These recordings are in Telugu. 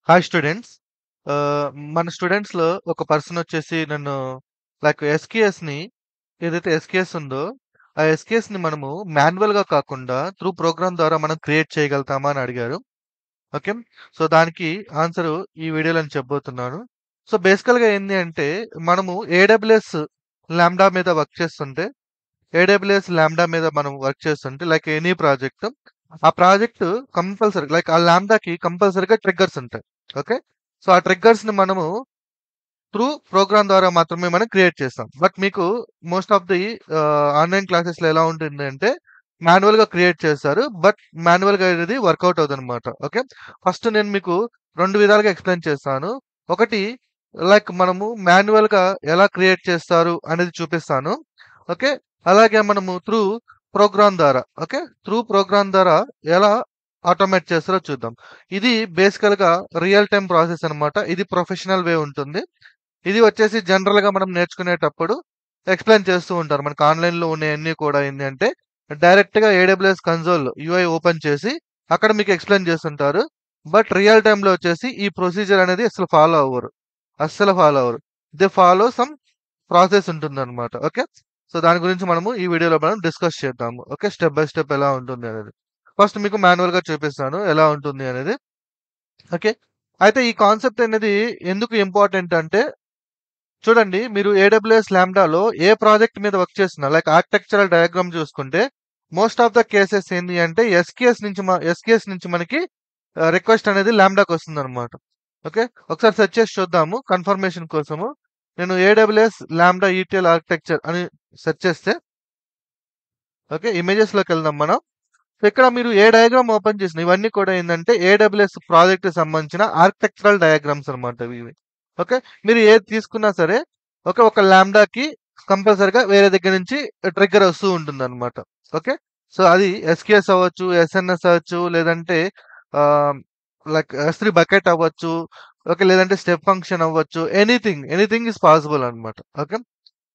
Hi students. మన స్టూడెంట్స్‌లో ఒక పర్సన్ వచ్చేసి నన్ను లైక్ ఎస్‌కేఎస్‌ని ఏదైతే ఎస్‌కేఎస్ ఉందో, ఆ ఎస్‌కేఎస్‌ని మనము మాన్యువల్‌గా కాకుండా త్రూ ప్రోగ్రామ్ ద్వారా మనం క్రియేట్ చేయగలుగుతామా అని అడిగారు. ఓకే. సో, దానికి ఆన్సరు ఈ వీడియోలో నేను చెప్పబోతున్నాను. సో, బేసికల్‌గా ఏంది అంటే మనము ఏడబ్ల్యూఎస్ లాంబ్డా మీద వర్క్ చేస్తుంటే, ఏడబ్ల్యూఎస్ లాంబ్డా మీద మనం వర్క్ చేస్తుంటే లైక్ ఎనీ ప్రాజెక్ట్, ఆ ప్రాజెక్ట్ కంపల్సరీ లైక్ ఆ లాంబ్డాకి కంపల్సరీగా ట్రిగ్గర్స్ ఉంటాయి. ఓకే. సో, ఆ ట్రిగ్గర్స్‌ని మనము త్రూ ప్రోగ్రామ్ ద్వారా మాత్రమే మనం క్రియేట్ చేస్తాం. బట్ మీకు మోస్ట్ ఆఫ్ ది ఆన్‌లైన్ క్లాసెస్‌లో ఎలా ఉంటుందంటే మాన్యువల్‌గా క్రియేట్ చేస్తారు. బట్ మాన్యువల్‌గా అనేది వర్కౌట్ అవ్వదనమాట. ఓకే. ఫస్ట్ నేను మీకు 2 విధాలుగా ఎక్స్‌ప్లెయిన్ చేస్తాను. ఒకటి లైక్ మనము మాన్యువల్‌గా ఎలా క్రియేట్ చేస్తారు అనేది చూపిస్తాను. ఓకే. అలాగే మనము త్రూ ప్రోగ్రామ్ ద్వారా ఓకే. త్రూ ప్రోగ్రామ్ ద్వారా ఎలా ఆటోమేట్ చేస్తారో చూద్దాం. ఇది బేసికల్‌గా రియల్ టైమ్ ప్రాసెస్ అనమాట. ఇది ప్రొఫెషనల్ వే ఉంటుంది. ఇది వచ్చేసి జనరల్‌గా మనం నేర్చుకునేటప్పుడు ఎక్స్‌ప్లెయిన్ చేస్తూ ఉంటారు. మనకు ఆన్‌లైన్‌లో ఉన్నయన్నీ కూడా ఏంది అంటే డైరెక్ట్‌గా ఏడబ్ల్యూఎస్ కన్సోల్ యూఐ ఓపెన్ చేసి అక్కడ మీకు ఎక్స్‌ప్లెయిన్ చేస్తుంటారు. బట్ రియల్ టైమ్‌లో వచ్చేసి ఈ ప్రొసీజర్ అనేది అసలు ఫాలో అవ్వరు. అస్సలు ఫాలో అవ్వరు. దే ఫాలో సమ్ ప్రాసెస్ ఉంటుందన్నమాట. ఓకే. సో, దాని గురించి మనము ఈ వీడియోలో మనం డిస్కస్ చేద్దాము. ఓకే. స్టెప్ బై స్టెప్ ఎలా ఉంటుంది అనేది. ఫస్ట్ మీకు మాన్యువల్‌గా చూపిస్తాను ఎలా ఉంటుంది అనేది. ఓకే. అయితే ఈ కాన్సెప్ట్ అనేది ఎందుకు ఇంపార్టెంట్ అంటే చూడండి మీరు ఏడబ్ల్యూఎస్ లాంబ్డాలో ఏ ప్రాజెక్ట్ మీద వర్క్ చేస్తున్నా లైక్ ఆర్కిటెక్చరల్ డయాగ్రామ్ చూసుకుంటే మోస్ట్ ఆఫ్ ద కేసెస్ ఏంటి అంటే ఎస్కేఎస్ నుంచి మనకి రిక్వెస్ట్ అనేది లాంబ్డాకి వస్తుంది అనమాట. ఓకే. ఒకసారి సెర్చ్ చేసి చూద్దాము కన్ఫర్మేషన్ కోసము. నేను ఏడబ్ల్యూఎస్ లాంబ్డా ఈటీఎల్ ఆర్కిటెక్చర్ అని సెర్చ్ చేస్తే ఓకే ఇమేజెస్ లోకి వెళ్దాం మనం. సో, ఇక్కడ మీరు ఏ డయాగ్రామ్ ఓపెన్ చేసిన ఇవన్నీ కూడా ఏంటంటే ఏడబ్ల్యూఎస్ ప్రాజెక్ట్ సంబంధించిన ఆర్కిటెక్చరల్ డయాగ్రామ్స్ అనమాట ఇవి. ఓకే. మీరు ఏది తీసుకున్నా సరే ఒక లాంబ్డాకి కంపల్సరీగా వేరే దగ్గర నుంచి ట్రిగ్గర్ వస్తూ ఉంటుందన్నమాట. ఓకే. సో, అది ఎస్‌కేఎస్ అవ్వచ్చు, ఎస్ఎన్ఎస్ అవ్వచ్చు, లేదంటే ఆహ్, లైక్ ఎస్3 బకెట్ అవ్వచ్చు. ఓకే. లేదంటే స్టెప్ ఫంక్షన్ అవ్వచ్చు. ఎనీథింగ్ ఈస్ పాసిబుల్ అన్నమాట. ఓకే.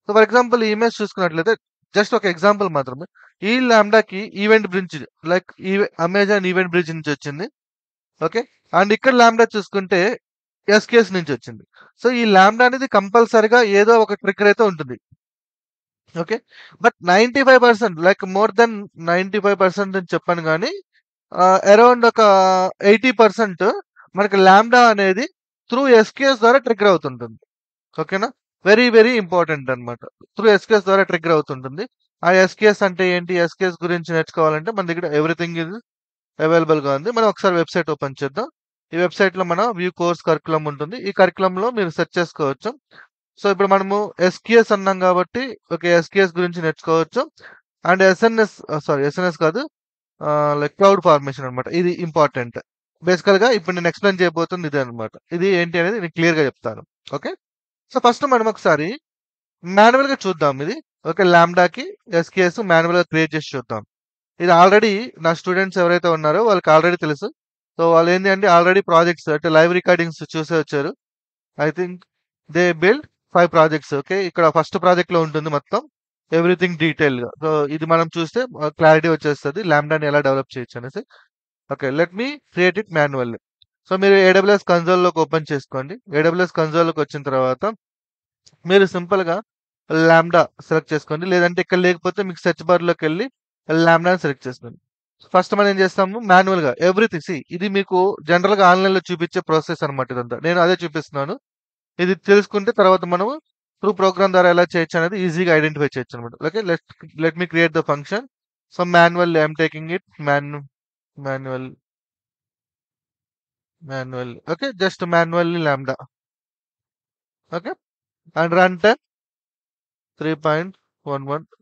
సో, ఫర్ ఎగ్జాంపుల్ ఈ ఇమేజ్ చూసుకున్నట్లయితే జస్ట్ ఒక ఎగ్జాంపుల్ మాత్రమే. ఈ లాంబ్డాకి event bridge like Amazon event bridge నుంచి వచ్చింది. ఓకే. అండ్ ఇక్కడ లాంబ్డా చూసుకుంటే ఎస్‌కేఎస్ నుంచి వచ్చింది. సో, ఈ లాంబ్డా అనేది కంపల్సరీగా ఏదో ఒక ట్రిగ్గర్ అయితే ఉంటుంది. Okay. But 95% like more than 95% అని చెప్పను గానీ అరౌండ్ ఒక 80% మనకి లాంబ్డా అనేది త్రూ ఎస్‌కేఎస్ ద్వారా ట్రిగ్గర్ అవుతుంటుంది. ఓకేనా? వెరీ ఇంపార్టెంట్ అన్నమాట. త్రూ ఎస్‌కేఎస్ ద్వారా ట్రిగ్గర్ అవుతుంటుంది. ఆ ఎస్‌కేఎస్ అంటే ఏంటి? ఎస్‌కేఎస్ గురించి నేర్చుకోవాలంటే మన దగ్గర ఎవ్రీథింగ్ ఈజ్ అవైలబుల్‌గా ఉంది. మనం ఒకసారి వెబ్‌సైట్ ఓపెన్ చేద్దాం. ఈ వెబ్‌సైట్‌లో మన వ్యూ కోర్స్ కరిక్యులమ్ ఉంటుంది. ఈ కరిక్యులమ్‌లో మీరు సెర్చ్ చేసుకోవచ్చు. సో, ఇప్పుడు మనము ఎస్‌కేఎస్ అన్నాం కాబట్టి ఓకే. ఎస్‌కేఎస్ గురించి నేర్చుకోవచ్చు. అండ్ ఎస్ఎన్ఎస్ కాదు. లైక్ క్లౌడ్ ఫార్మేషన్ అన్నమాట. ఇది ఇంపార్టెంట్. బేసికల్‌గా ఇప్పుడు నేను ఎక్స్‌ప్లెయిన్ చేయబోతుంది ఇదే అన్నమాట. ఇది ఏంటి అనేది నేను క్లియర్‌గా చెప్తాను. ఓకే. సో, ఫస్ట్ మనం ఒకసారి మాన్యువల్‌గా చూద్దాం ఇది. ఓకే. లాంబ్డాకి ఎస్‌కేఎస్ మాన్యువల్‌గా క్రియేట్ చేసి చూద్దాం. ఇది ఆల్రెడీ నా స్టూడెంట్స్ ఎవరైతే ఉన్నారో వాళ్ళకి ఆల్రెడీ తెలుసు. సో, వాళ్ళేంటి అంటే ఆల్రెడీ ప్రాజెక్ట్స్ అంటే లైవ్ రికార్డింగ్స్ చూసే వచ్చారు. I think they build 5 projects. Okay. ఇక్కడ ఫస్ట్ ప్రాజెక్ట్‌లో ఉంటుంది మొత్తం. ఎవ్రీథింగ్ డీటెయిల్‌గా. సో, ఇది మనం చూస్తే క్లారిటీ వచ్చేస్తది. లాంబ్డాని ఎలా డెవలప్ చేయొచ్చు అనేసి. Okay. Let me create it manually. So, మీరు ఏడబ్ల్యూఎస్ కన్సోల్‌లోకి ఓపెన్ చేసుకోండి. ఏడబ్ల్యూఎస్ కన్సోల్‌లోకి వచ్చిన తర్వాత మీరు సింపుల్‌గా లాంబ్డా సెలెక్ట్ చేసుకోండి. లేదంటే ఇక్కడ లేకపోతే మీకు సెర్చ్ బార్‌లోకెళ్ళి లాంబ్డాని సెలెక్ట్ చేసుకోండి. ఫస్ట్ మనం ఏం చేస్తాము మాన్యువల్‌గా ఎవ్రీథింగ్ ఇది మీకు జనరల్‌గా ఆన్‌లైన్‌లో చూపించే ప్రాసెస్ అన్నమాట ఇదంతా. నేను అదే చూపిస్తున్నాను. ఇది తెలుసుకుంటే తర్వాత మనము త్రూ ప్రోగ్రామ్ ద్వారా ఎలా చేయొచ్చు అనేది ఈజీగా ఐడెంటిఫై చేయొచ్చన్నమాట. Okay. Let me create the function. So, manual I am taking it manual okay. Just manually lambda. Okay. And run time 3.11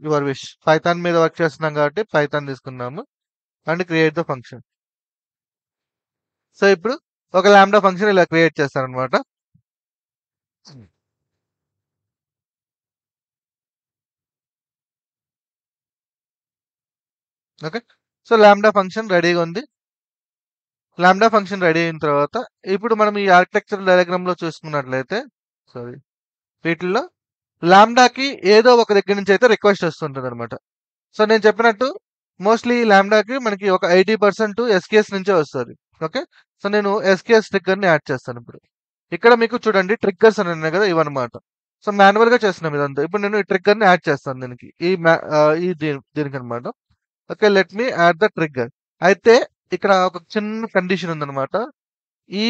your wish. Python మీద వర్క్ చేస్తున్నాం కాబట్టి పైథాన్ తీసుకున్నాము. And create the function. So, ఇప్పుడు ఒక లాంబ్డా ఫంక్షన్ ఇలా క్రియేట్ చేస్తానన్నమాట. ఓకే. సో, లాంబ్డా ఫంక్షన్ రెడీగా ఉంది. లాంబ్డా ఫంక్షన్ రెడీ అయిన తర్వాత ఇప్పుడు మనం ఈ ఆర్కిటెక్చర్ డయాగ్రామ్‌లో చూసుకున్నట్లయితే సారీ వీటిల్లో లాంబ్డాకి ఏదో ఒక దగ్గర నుంచి అయితే రిక్వెస్ట్ వస్తుంటదన్నమాట. సో, నేను చెప్పినట్టు మోస్ట్‌లీ లాంబ్డాకి మనకి ఒక 80% ఎస్‌కేఎస్ నుంచే వస్తది. ఓకే. సో, నేను ఎస్‌కేఎస్ ట్రిగ్గర్‌ని యాడ్ చేస్తాను ఇప్పుడు. ఇక్కడ మీకు చూడండి ట్రిగ్గర్స్ అని ఉన్నాయి కదా! ఇవన్నమాట. సో, మాన్యువల్‌గా చేస్తున్నాం ఇదంతా. ఇప్పుడు నేను ఈ ట్రిగ్గర్‌ని యాడ్ చేస్తాను దీనికి. దీనికన్నమాట. Okay. Let me add the trigger. అయితే ఇక్కడ ఒక చిన్న కండిషన్ ఉందన్నమాట. ఈ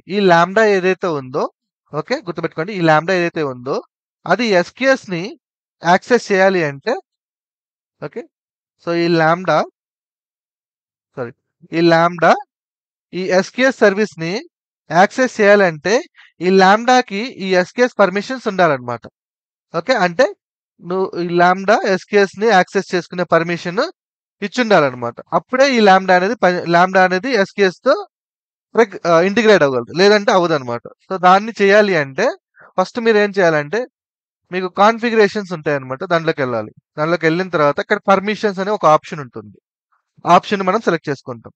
ఈ లాంబ్డా ఏదైతే ఉందో, ఓకే. గుర్తుపెట్టుకోండి. ఈ లాంబ్డా ఏదైతే ఉందో, అది ఎస్‌కేఎస్‌ని యాక్సెస్ చేయాలి అంటే, ఓకే. So, sorry. ఈ లాంబ్డా ఈ ఎస్‌కేఎస్ సర్వీస్‌ని యాక్సెస్ చేయాలంటే, ఈ లాంబ్డాకి ఈ ఎస్‌కేఎస్ పర్మిషన్స్ ఉండాలన్నమాట. ఓకే. అంటే నువ్వు ఈ ఎస్‌కేఎస్‌ని యాక్సెస్ చేసుకునే పర్మిషన్ ఇచ్చుండాలన్నమాట. అప్పుడే ఈ లాంబ్డా అనేది ఎస్‌కేఎస్‌తో ఇంటిగ్రేట్ అవ్వగలదు. లేదంటే అవ్వదన్నమాట. సో, దాన్ని చేయాలి అంటే ఫస్ట్ మీరేం చేయాలంటే, మీకు కాన్ఫిగరేషన్స్ ఉంటాయన్నమాట. దాంట్లోకెళ్ళాలి. దాంట్లోకెళ్ళిన తర్వాత ఇక్కడ పర్మిషన్స్ అనే ఒక ఆప్షన్ ఉంటుంది. ఆప్షన్ మనం సెలెక్ట్ చేసుకుంటాం.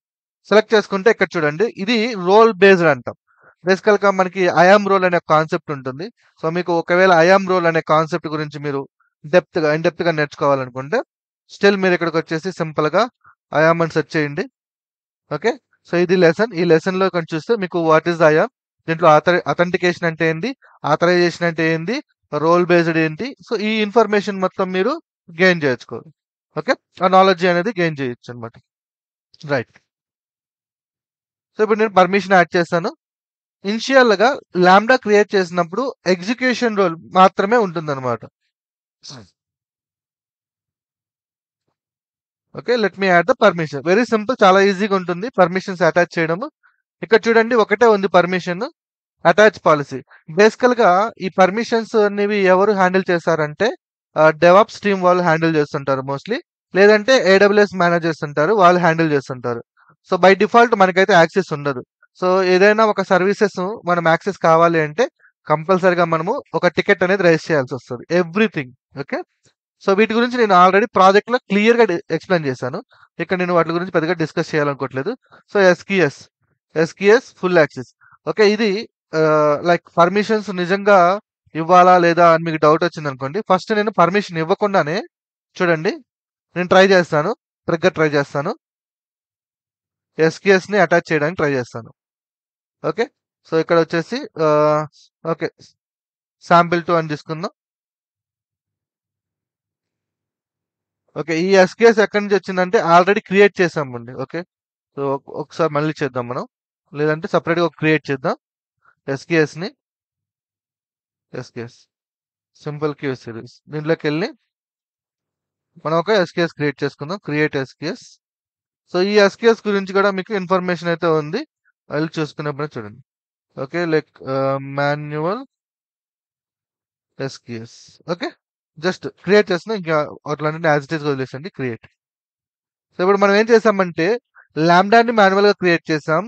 సెలెక్ట్ చేసుకుంటే ఇక్కడ చూడండి. ఇది రోల్ బేస్డ్ అంటాం. బేసికల్‌గా మనకి ఐయామ్ రోల్ అనే కాన్సెప్ట్ ఉంటుంది. సో, మీకు ఒకవేళ ఐయామ్ రోల్ అనే కాన్సెప్ట్ గురించి మీరు ఇన్ డెప్త్‌గా నేర్చుకోవాలనుకుంటే, స్టిల్ మీరు ఇక్కడికొచ్చేసి సింపుల్‌గా ఐయామ్ అని సెర్చ్ చేయండి. ఓకే. సో, ఇది లెసన్. ఈ లెసన్‌లో కొంచెం చూస్తే మీకు వాట్ ఈస్ ద ఐయామ్, దీంట్లో అథెంటికేషన్ అంటే ఏంది, ఆథరైజేషన్ అంటే ఏంది, రోల్ బేస్డ్ ఏంటి. సో, ఈ ఇన్ఫర్మేషన్ మొత్తం మీరు గెయిన్ చేయొచ్చు. ఓకే. ఆ నాలెడ్జ్ అనేది గెయిన్ చేయొచ్చనమాట. రైట్. సో, ఇప్పుడు నేను పర్మిషన్ యాడ్ చేశాను. ఇనిషియల్‌గా లాంబ్డా క్రియేట్ చేసినప్పుడు ఎగ్జిక్యూషన్ రోల్ మాత్రమే ఉంటుందన్నమాట. Okay. Let me add the permission. Very simple, చాలా ఈజీగా ఉంటుంది పర్మిషన్స్ అటాచ్ చేయడము. ఇక్కడ చూడండి ఒకటే ఉంది పర్మిషన్. Attach policy. బేసికల్‌గా ఈ పర్మిషన్స్ అనేవి ఎవరు హ్యాండిల్ చేస్తారంటే డెవాప్స్ టీమ్ వాళ్ళు హ్యాండిల్ చేస్తుంటారు మోస్ట్‌లీ. లేదంటే ఏడబ్ల్యూఎస్ మేనేజర్స్ ఉంటారు. వాళ్ళు హ్యాండిల్ చేస్తుంటారు. సో, బై డిఫాల్ట్ మనకైతే యాక్సెస్ ఉండదు. సో, ఏదైనా ఒక సర్వీసెస్ మనం యాక్సెస్ కావాలి అంటే కంపల్సరీగా మనము ఒక టికెట్ అనేది రైజ్ చేయాల్సొస్తది. ఎవ్రీథింగ్. ఓకే. సో, వీటి గురించి నేను ఆల్రెడీ ప్రాజెక్ట్‌లో క్లియర్‌గా ఎక్స్‌ప్లెయిన్ చేశాను. ఇక్కడ నేను వాటి గురించి పెద్దగా డిస్కస్ చేయాలనుకోవట్లేదు. So, SQS full access. Okay. ఇది లైక్ పర్మిషన్స్ నిజంగా ఇవ్వాలా? లేదా? అని మీకు డౌట్ వచ్చిందనుకోండి. ఫస్ట్ నేను పర్మిషన్ ఇవ్వకుండానే చూడండి. నేను ట్రై చేస్తాను. ట్రై చేస్తాను. ఎస్‌క్యూఎస్‌ని అటాచ్ చేయడానికి ట్రై చేస్తాను. ఓకే. సో, ఇక్కడ వచ్చేసి ఆహ్, ఓకే. శాంపిల్ 2 అని తీసుకుందాం. ఓకే. ఈ ఎస్‌క్యూఎస్ ఎక్కడి నుంచి వచ్చిందంటే ఆల్రెడీ క్రియేట్ చేసామండి. ఓకే. సో, ఒకసారి మళ్ళీ చేద్దాం మనం. లేదంటే సెపరేట్‌గా క్రియేట్ చేద్దాం. ఎస్‌క్యూఎస్‌ని. ఎస్‌క్యూఎస్. Simple queue series. దీంట్లోకెళ్ళి మనం ఒక ఎస్‌క్యూఎస్ క్రియేట్ చేసుకుందాం. Create SQS. సో, ఈ ఎస్‌క్యూఎస్ గురించి కూడా మీకు ఇన్ఫర్మేషన్ అయితే ఉంది. వెళ్లి చూసుకున్నప్పుడే చూడండి. Okay. Like manual SQS. Okay. Just create చేస్తున్నా. ఇంకా అట్లనే యాజ్ ఇట్ ఈస్‌గా వదిలేసండి. క్రియేట్. సో, ఇప్పుడు మనం ఏం చేసామంటే లాంబ్డాని మాన్యువల్‌గా క్రియేట్ చేసాం.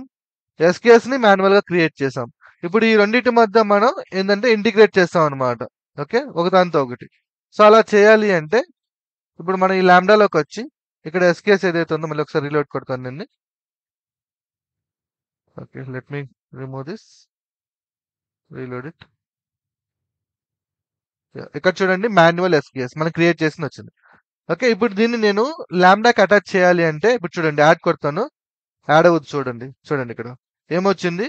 ఎస్‌క్యూఎస్‌ని మాన్యువల్‌గా క్రియేట్ చేసాం. ఇప్పుడు ఈ రెండిటి మధ్య మనం ఏందంటే ఇంటిగ్రేట్ చేస్తామన్నమాట. ఓకే. ఒకదానితో ఒకటి. సో, అలా చేయాలి అంటే ఇప్పుడు మనం ఈ లాంబ్డాలోకొచ్చి ఇక్కడ ఎస్‌క్యూఎస్ ఏదైతే ఉందో మళ్ళీ ఒకసారి రీలోడ్ కొడతాను దీన్ని. Okay. Let me remove this. Reload it. Yeah! ఇక్కడ చూడండి మాన్యువల్ ఎస్‌క్యూఎస్ మనం క్రియేట్ చేసిందొచ్చింది. ఓకే. ఇప్పుడు దీన్ని నేను లాంబ్డాకి అటాచ్ చేయాలి అంటే ఇప్పుడు చూడండి యాడ్ కొడతాను. యాడ్ అవుద్ది చూడండి. చూడండి ఇక్కడ. ఏమొచ్చింది?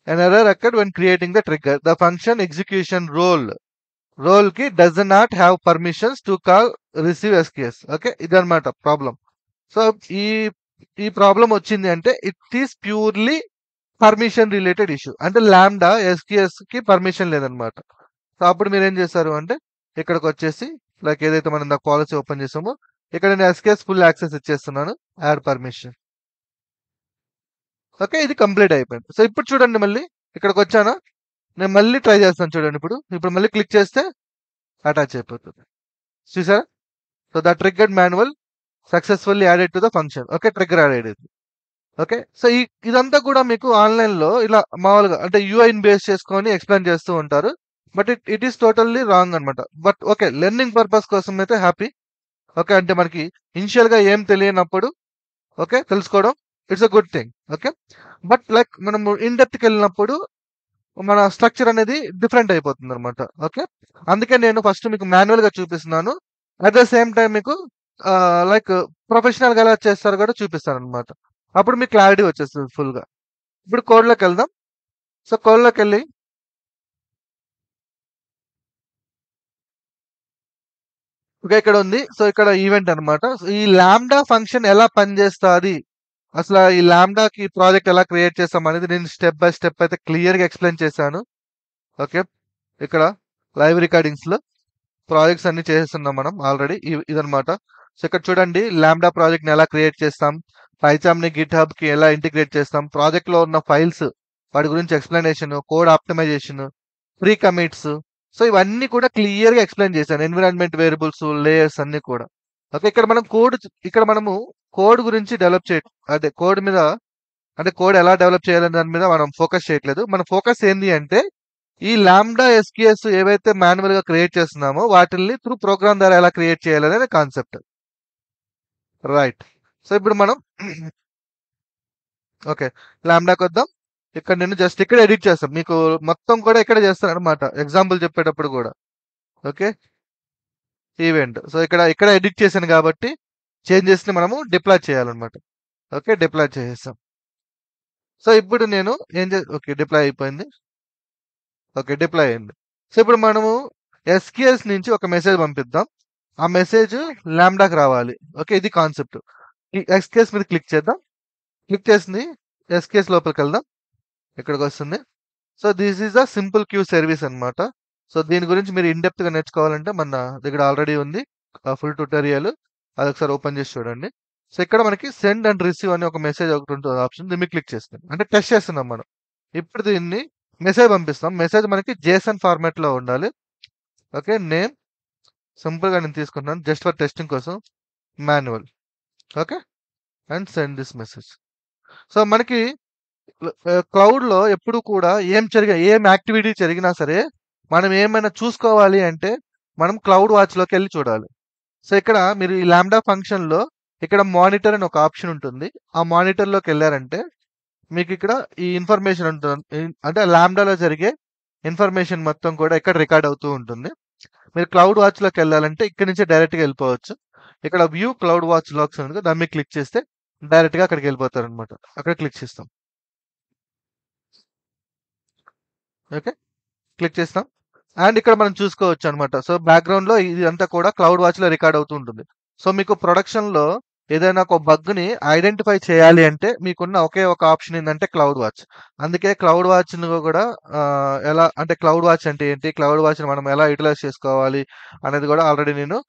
An error occurred when creating the trigger. The function execution రోల్‌కి does not have permissions to call receive SQS. Okay. ఇదన్నమాట ప్రాబ్లమ్. సో, ఈ ఈ ప్రాబ్లమ్ వచ్చింది అంటే it is purely permission related issue. అంటే లాంబ్డా ఎస్‌క్యూఎస్‌కి పర్మిషన్ లేదన్నమాట. సో, అప్పుడు మీరేం చేస్తారు అంటే ఇక్కడికొచ్చేసి లైక్ ఏదైతే మనం ఇందాక పాలిసీ ఓపెన్ చేసామో ఇక్కడ నేను ఎస్‌క్యూఎస్ ఫుల్ యాక్సెస్ ఇచ్చేస్తున్నాను. Add permission. ఓకే. ఇది కంప్లీట్ అయిపోయింది. సో, ఇప్పుడు చూడండి మళ్ళీ ఇక్కడికొచ్చానా? నేను మళ్ళీ ట్రై చేస్తాను చూడండి ఇప్పుడు. ఇప్పుడు మళ్ళీ క్లిక్ చేస్తే అటాచ్ అయిపోతుంది. చూసారా? So, the triggered manual successfully added to the function. Okay. Trigger add అయ్యింది. ఓకే. సో, ఇదంతా కూడా మీకు ఆన్‌లైన్‌లో ఇలా మామూలుగా అంటే యూఐని బేస్ చేసుకొని ఎక్స్‌ప్లెయిన్ చేస్తూ ఉంటారు. But it is totally wrong అన్నమాట. But okay. లెర్నింగ్ పర్పస్ కోసం అయితే హ్యాపీ. ఓకే. అంటే మనకి ఇనిషియల్‌గా ఏం తెలియనప్పుడు ఓకే. తెలుసుకోవడం it's a good thing. Okay. But like మనము ఇన్ డెప్త్‌కెళ్ళినప్పుడు మన స్ట్రక్చర్ అనేది డిఫరెంట్ అయిపోతుందన్నమాట. ఓకే. అందుకే నేను ఫస్ట్ మీకు మాన్యువల్‌గా చూపిస్తున్నాను. అట్ ద సేమ్ టైమ్ మీకు లైక్ ప్రొఫెషనల్‌గా ఎలా చేస్తారో కూడా చూపిస్తానన్నమాట. అప్పుడు మీకు క్లారిటీ వచ్చేస్తుంది ఫుల్‌గా. ఇప్పుడు కోడ్‌లోకెళ్దాం. So, కోడ్‌లోకెళ్ళి okay. ఇక్కడ ఉంది. సో, ఇక్కడ ఈవెంట్ అన్నమాట. సో, ఈ లాంబ్డా ఫంక్షన్ ఎలా పనిచేస్తాది? అసల ఈ లాంబ్డాకి ప్రాజెక్ట్ ఎలా క్రియేట్ చేస్తామనేది నేను స్టెప్ బై స్టెప్ అయితే క్లియర్‌గా ఎక్స్‌ప్లెయిన్ చేశాను. ఓకే. ఇక్కడ లైవ్ రికార్డింగ్స్‌లో ప్రాజెక్ట్స్ అన్నీ చేసేస్తున్నాం మనం ఆల్రెడీ. ఇదన్నమాట. సో, ఇక్కడ చూడండి లాంబ్డా ప్రాజెక్ట్‌ని ఎలా క్రియేట్ చేస్తాం, పైథాన్‌ని గిట్‌హబ్‌కి ఎలా ఇంటిగ్రేట్ చేస్తాం, ప్రాజెక్ట్‌లో ఉన్న ఫైల్స్ వాటి గురించి explanation, code optimization, pre commits. So, ఇవన్నీ కూడా క్లియర్‌గా ఎక్స్‌ప్లెయిన్ చేశాను. ఎన్విరాన్మెంట్ వేరియబుల్స్, లేయర్స్ అన్నీ కూడా. ఓకే. ఇక్కడ మనము కోడ్ గురించి డెవలప్ అదే కోడ్ మీద అంటే కోడ్ ఎలా డెవలప్ చేయాలనే దాని మీద మనం ఫోకస్ చేయట్లేదు. మన ఫోకస్ ఏంది అంటే ఈ లాంబ్డా ఎస్‌క్యూఎస్ ఏవైతే మాన్యువల్‌గా క్రియేట్ చేస్తున్నామో వాటిల్ని త్రూ ప్రోగ్రామ్ ద్వారా ఎలా క్రియేట్ చేయాలనేది కాన్సెప్ట్. రైట్. సో, ఇప్పుడు మనం ఓకే. లాంబ్డాకొద్దాం. ఇక్కడ నేను జస్ట్ ఇక్కడ ఎడిట్ చేస్తాం. మీకు మొత్తం కూడా ఇక్కడే చేస్తాననమాట. ఎగ్జాంపుల్ చెప్పేటప్పుడు గూడా. ఓకే. ఈవెంట్. సో, ఇక్కడ ఎడిట్ చేశాను గాబట్టి చేంజెస్‌ని మనము డిప్లాయ్ చేయాలనమాట. ఓకే. డిప్లాయ్ చేసేసాం. సో, ఇప్పుడు నేను ఓకే. డిప్లాయ్ అయిపోయింది. ఓకే. డిప్లాయ్ అయింది. సో, ఇప్పుడు మనము ఎస్‌క్యూఎస్ నుంచి ఒక మెసేజ్ పంపిద్దాం. ఆ మెసేజ్ లాంబ్డాకి రావాలి. ఓకే. ఇది కాన్సెప్ట్. ఈ ఎస్‌క్యూఎస్ మీద క్లిక్ చేద్దాం. క్లిక్ చేసింది ఎస్‌క్యూఎస్ లోపలికెళ్దాం. ఇక్కడికొస్తుంది. So, this is the simple queue service అన్నమాట. సో, దీని గురించి మీరు ఇన్ డెప్త్‌గా నేర్చుకోవాలంటే మన దగ్గర ఆల్రెడీ ఉంది. Full tutorial. అదొకసారి ఓపెన్ చేసి చూడండి. సో, ఇక్కడ మనకి సెండ్ అండ్ రిసీవ్ అనే ఒక మెసేజ్ ఒకటుంటది ఆప్షన్. దీన్ని మీద క్లిక్ చేస్తాం. అంటే టెస్ట్ చేస్తున్నాం మనం. ఇప్పుడు దీన్ని మెసేజ్ పంపిస్తాం. మెసేజ్ మనకి జేసన్ ఫార్మాట్‌లో ఉండాలి. ఓకే. నేమ్ సింపుల్‌గా నేను తీసుకుంటున్నాను. జస్ట్ ఫర్ టెస్టింగ్ కోసం. Manual. Okay. And send this message. So, మనకి క్లౌడ్‌లో ఎప్పుడు కూడా ఏం యాక్టివిటీ జరిగినా సరే, మనం ఏమైనా చూసుకోవాలి అంటే, మనం క్లౌడ్ వాచ్‌లోకెళ్ళి చూడాలి. సో, ఇక్కడ మీరు ఈ లాంబ్డా ఫంక్షన్‌లో ఇక్కడ మానిటర్ అని ఒక ఆప్షన్ ఉంటుంది. ఆ మానిటర్‌లోకెళ్లారంటే, మీకిక్కడ ఈ ఇన్ఫర్మేషన్ అంటే లాంబ్డాలో జరిగే ఇన్ఫర్మేషన్ మొత్తం కూడా ఇక్కడ రికార్డ్ అవుతూ ఉంటుంది. మీరు క్లౌడ్ వాచ్‌లోకెళ్ళాలంటే ఇక్కడి నుంచే డైరెక్ట్‌గా ఎళ్ళిపోవచ్చు. ఇక్కడ వ్యూ క్లౌడ్ వాచ్ లాగ్స్ ఉంది కదా! దాని మీద క్లిక్ చేస్తే డైరెక్ట్‌గా అక్కడికెళ్ళిపోతారనమాట. అక్కడ క్లిక్ చేస్తాం. ఓకే. క్లిక్ చేస్తాం. అండ్ ఇక్కడ మనం చూసుకోవచ్చనమాట. సో, బ్యాక్‌గ్రౌండ్‌లో ఇదంతా కూడా క్లౌడ్ వాచ్‌లో రికార్డ్ అవుతూ ఉంటుంది. సో, మీకు ప్రొడక్షన్‌లో ఏదైనా ఒక బగ్‌ని ఐడెంటిఫై చేయాలి అంటే మీకున్న ఒకే ఒక ఆప్షన్ ఏందంటే క్లౌడ్ వాచ్. అందుకే క్లౌడ్ వాచ్‌ని కూడా ఎలా అంటే క్లౌడ్ వాచ్ అంటే ఏంటి? క్లౌడ్ వాచ్‌ని మనం ఎలా యుటిలైజ్ చేసుకోవాలి? అనేది కూడా ఆల్రెడీ నేను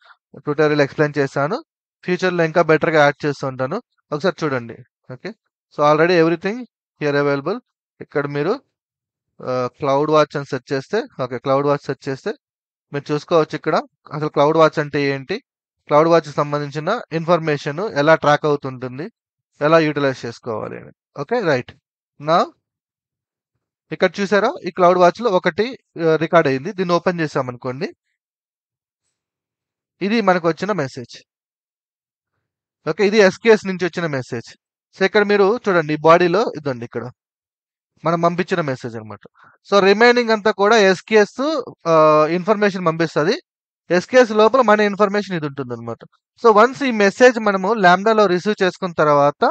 ట్యుటోరియల్ ఎక్స్‌ప్లెయిన్ చేశాను. ఫ్యూచర్‌లో ఇంకా బెటర్‌గా యాడ్ చేస్తూ ఉంటాను. ఒకసారి చూడండి. Okay. So, already everything here available. ఇక్కడ మీరు క్లౌడ్ వాచ్ అని సెర్చ్ చేస్తే ఓకే. క్లౌడ్ వాచ్ సెర్చ్ చేస్తే మీరు చూసుకోవచ్చు ఇక్కడ. అసలు క్లౌడ్ వాచ్ అంటే ఏంటి? క్లౌడ్ వాచ్‌కి సంబంధించిన ఇన్ఫర్మేషన్ ఎలా ట్రాక్ అవుతుంటుంది? ఎలా యుటిలైజ్ చేసుకోవాలి అని. ఓకే. రైట్. నౌ ఇక్కడ చూసారా? ఈ క్లౌడ్ వాచ్‌లో ఒకటి రికార్డ్ అయింది. దీన్ని ఓపెన్ చేసామనుకోండి. ఇది మనకొచ్చిన మెసేజ్. ఓకే. ఇది ఎస్‌కేఎస్ నుంచి వచ్చిన మెసేజ్. సో, ఇక్కడ మీరు చూడండి బాడీలో ఇదండి ఇక్కడ. మనం పంపించిన మెసేజ్ అన్నమాట. సో, రిమైనింగ్ అంతా కూడా ఎస్‌కేఎస్ ఇన్ఫర్మేషన్ పంపిస్తది. ఎస్‌కేఎస్ లోపల మన ఇన్ఫర్మేషన్ ఇది ఉంటుందన్నమాట. సో, వన్స్ ఈ మెసేజ్ మనము లాంబ్డాలో రిసీవ్ చేసుకున్న తర్వాత,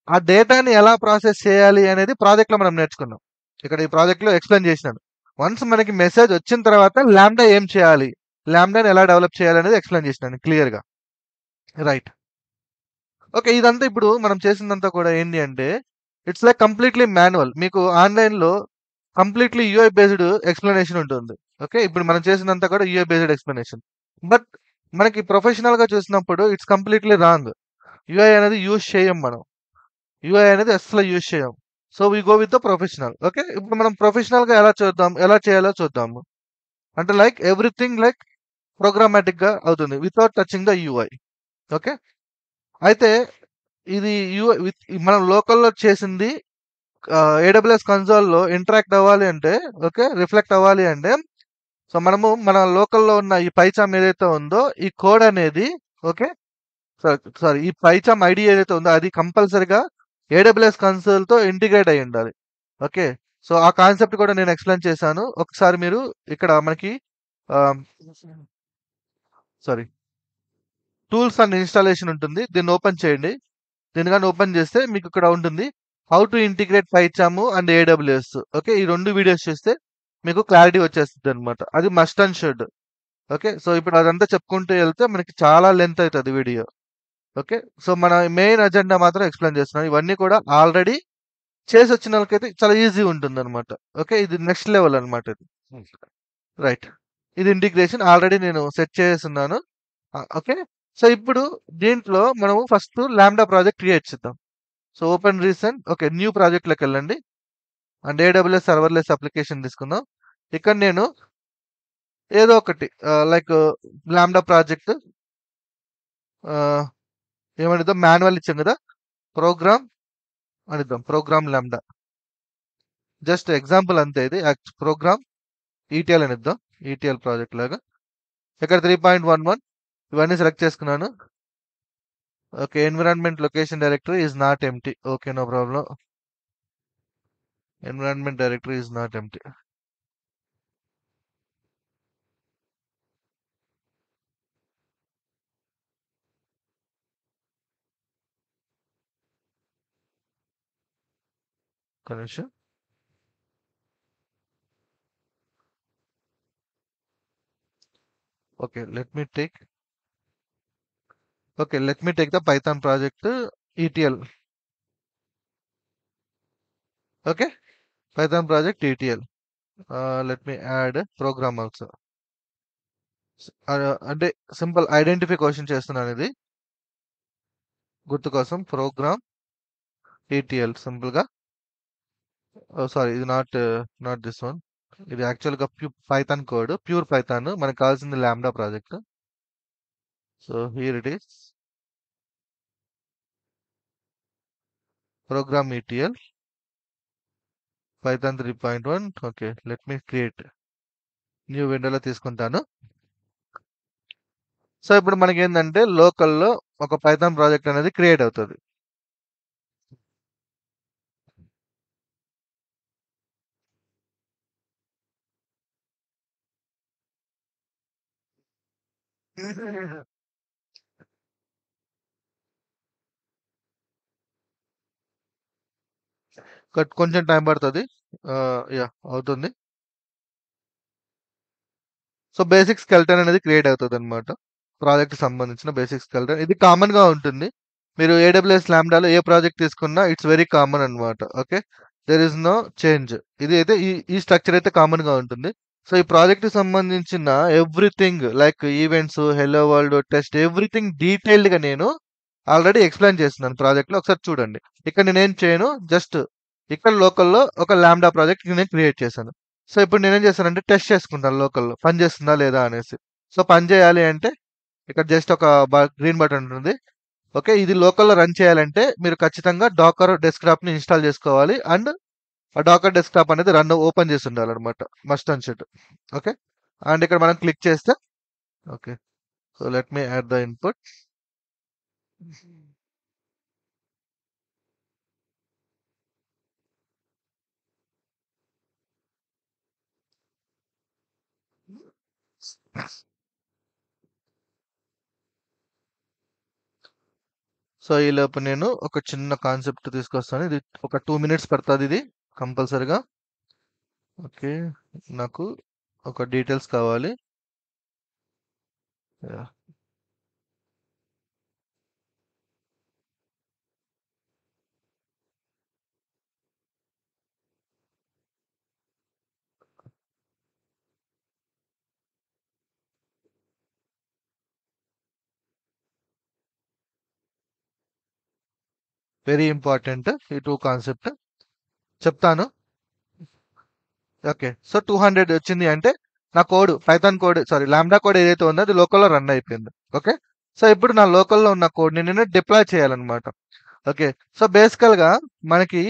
ఆ డేటాని ఎలా ప్రాసెస్ చేయాలి అనేది ప్రాజెక్ట్‌లో మనం నేర్చుకున్నాం. ఇక్కడ ఈ ప్రాజెక్ట్‌లో ఎక్స్‌ప్లెయిన్ చేసినాను. వన్స్ మనకి మెసేజ్ వచ్చిన తర్వాత లాంబ్డా ఏం చేయాలి? లాంబ్డాని ఎలా డెవలప్ చేయాలనేది ఎక్స్‌ప్లెయిన్ చేసినాను క్లియర్‌గా. రైట్. ఓకే. ఇదంతా ఇప్పుడు మనం చేసిందంతా కూడా ఏంటి అంటే, ఇట్స్ లైక్ కంప్లీట్‌లీ మాన్యువల్. మీకు ఆన్‌లైన్‌లో కంప్లీట్‌లీ యూఐ బేస్డ్ ఎక్స్‌ప్లనేషన్ ఉంటుంది. ఓకే. ఇప్పుడు మనం చేసిందంతా కూడా యూఐ బేస్డ్ ఎక్స్‌ప్లనేషన్. బట్ మనకి ప్రొఫెషనల్‌గా చూసినప్పుడు ఇట్స్ కంప్లీట్‌లీ రాంగ్. యూఐ అనేది యూజ్ చేయం మనం. యూఐ అనేది అస్సలు యూజ్ చేయం. So, we go with the professional. Okay. ఇప్పుడు మనం ప్రొఫెషనల్‌గా ఎలా చేయాలో చూద్దాము. అంటే లైక్ ఎవ్రీథింగ్ లైక్ ప్రోగ్రామాటిక్‌గా అవుతుంది. Without touching the UI. Okay. అయితే ఇది మనం లోకల్‌లో చేసింది ఏడబ్ల్యూఎస్ కన్సోల్‌లో ఇంటరాక్ట్ అవ్వాలి అంటే ఓకే. రిఫ్లెక్ట్ అవ్వాలి అంటే సో, మనము మన లోకల్‌లో ఉన్న ఈ పైచామ్ ఏదైతే ఉందో ఈ కోడ్ అనేది ఓకే. సారీ ఈ పైచామ్ ఐడీ ఏదైతే ఉందో అది కంపల్సరీగా ఏడబ్ల్యూఎస్ కన్సోల్‌తో ఇంటిగ్రేట్ అయ్యి ఉండాలి. ఓకే. సో, ఆ కాన్సెప్ట్ కూడా నేను ఎక్స్‌ప్లెయిన్ చేశాను. ఒకసారి మీరు ఇక్కడ మనకి ఆహ్, సారీ టూల్స్ అండ్ ఇన్‌స్టాలేషన్ ఉంటుంది. దీన్ని ఓపెన్ చేయండి. దీన్ని గాని ఓపెన్ చేస్తే మీకు ఇక్కడ ఉంటుంది. How to integrate PyCharm and AWS. Okay. ఈ 2 వీడియోస్ చూస్తే మీకు క్లారిటీ వచ్చేస్తదనమాట. అది must and should. Okay. So, ఇప్పుడు అదంతా చెప్పుకుంటూ ఎళ్తే మనకి చాలా లెంత్ అయితది వీడియో. ఓకే. సో, మన మెయిన్ అజెండా మాత్రం ఎక్స్‌ప్లెయిన్ చేస్తున్నాను. ఇవన్నీ కూడా ఆల్రెడీ చేసొచ్చినోళ్ళకైతే చాలా ఈజీ ఉంటుందనమాట. ఓకే. ఇది నెక్స్ట్ లెవెల్ అనమాట ఇది. రైట్. ఇది ఇంటిగ్రేషన్ ఆల్రెడీ నేను సెట్ చేసేసున్నాను. ఓకే. సో, ఇప్పుడు దీంట్లో మనం ఫస్ట్ లాంబ్డా ప్రాజెక్ట్ క్రియేట్ చేద్దాం. So, open recent okay. New ప్రాజెక్ట్‌లోకెళ్ళండి. అండ్ ఏడబ్ల్యూఎస్ సర్వర్‌లెస్ అప్లికేషన్ తీసుకుందాం. ఇక్కడ నేను ఏదో ఒకటి లైక్ లాంబ్డా ప్రాజెక్ట్ ఆహ్, ఏమనిద్దాం మాన్యువల్ ఇచ్చాం గదా! ప్రోగ్రామ్ అనిద్దాం. Program lambda. జస్ట్ ఎగ్జాంపుల్ అంతే ఇది. ప్రోగ్రామ్ ఈటీఎల్ అనిద్దాం. ఈటీఎల్ ప్రాజెక్ట్ లాగా. ఇక్కడ 3.11 ఇవన్నీ సెలెక్ట్ చేసుకున్నాను. Okay. Environment location directory is not empty. Okay. No problem. Environment directory is not empty. ఒక్క నిమిషం. Okay. Let me take the Python project ETL. Okay. Python project ETL. Let me add program also. అంటే సింపుల్ ఐడెంటిఫై క్వెషన్ చేస్తున్నాను ఇది. గుర్తు కోసం ప్రోగ్రామ్ ఈటీఎల్ సింపుల్‌గా. సారీ ఇది నాట్ దిస్ వన్. ఇది యాక్చువల్‌గా పైథాన్ కోడ్. Pure Python. మనకు కావాల్సింది lambda project. So, here it is. Program ETL. పైథాన్ 3.1 okay. Let me create. New విండోలో తీసుకుంటాను. సో, ఇప్పుడు మనకేందంటే లోకల్‌లో ఒక పైథాన్ ప్రాజెక్ట్ అనేది క్రియేట్ అవుతది. కొంచెం టైం పడతది. యాహ్! అవుతుంది. సో, బేసిక్ స్కెల్టన్ అనేది క్రియేట్ అవుతదనమాట. ప్రాజెక్ట్‌కి సంబంధించిన బేసిక్ స్కెల్టన్. ఇది కామన్‌గా ఉంటుంది. మీరు ఏడబ్ల్యూఎస్ లాంబ్డాలో ఏ ప్రాజెక్ట్ తీసుకున్నా ఇట్స్ వెరీ కామన్ అనమాట. Okay. There is no change. ఇది అయితే ఈ స్ట్రక్చర్ అయితే కామన్‌గా ఉంటుంది. సో, ఈ ప్రాజెక్ట్‌కి సంబంధించిన everything like events, hello world, test everything డీటెయిల్డ్‌గా నేను ఆల్రెడీ ఎక్స్‌ప్లెయిన్ చేస్తున్నాను ప్రాజెక్ట్‌లో. ఒకసారి చూడండి. ఇక్కడ నేనేం చేయను. జస్ట్ ఇక్కడ లోకల్‌లో ఒక లాంబ్డా ప్రాజెక్ట్ నేను క్రియేట్ చేశాను. సో, ఇప్పుడు నేనేం చేశానంటే టెస్ట్ చేసుకుంటాను లోకల్‌లో. పని చేస్తుందా లేదా అనేసి. సో, పని చేయాలి అంటే ఇక్కడ జస్ట్ ఒక గ్రీన్ బటన్ ఉంటుంది. ఓకే. ఇది లోకల్‌లో రన్ చేయాలంటే మీరు ఖచ్చితంగా డాకర్ డెస్క్‌టాప్‌ని ఇన్‌స్టాల్ చేసుకోవాలి. అండ్ ఆ డాకర్ డెస్క్‌టాప్ అనేది ఓపెన్ చేసి ఉండాలన్నమాట. Must and should. Okay. And ఇక్కడ మనం క్లిక్ చేస్తే okay. So, let me add the input. So, ఈలోపు నేను ఒక చిన్న కాన్సెప్ట్ తీసుకొస్తాను. ఇది ఒక 2 మినిట్స్ పడతదిది కంపల్సరీగా. ఓకే. నాకు ఒక డీటెయిల్స్ కావాలి. యాహ్! వెరీ ఇంపార్టెంట్ ఈ 2 కాన్సెప్ట్. చెప్తాను. ఓకే. సో, 200 వచ్చింది అంటే నా code Python code sorry lambda code ఏదైతే ఉందో అది లోకల్‌లో రన్ అయిపోయింది. ఓకే. సో, ఇప్పుడు నా లోకల్‌లో ఉన్న కోడ్‌ని నేను డిప్లాయ్ చేయాలన్నమాట. ఓకే. సో, బేసికల్‌గా మనకి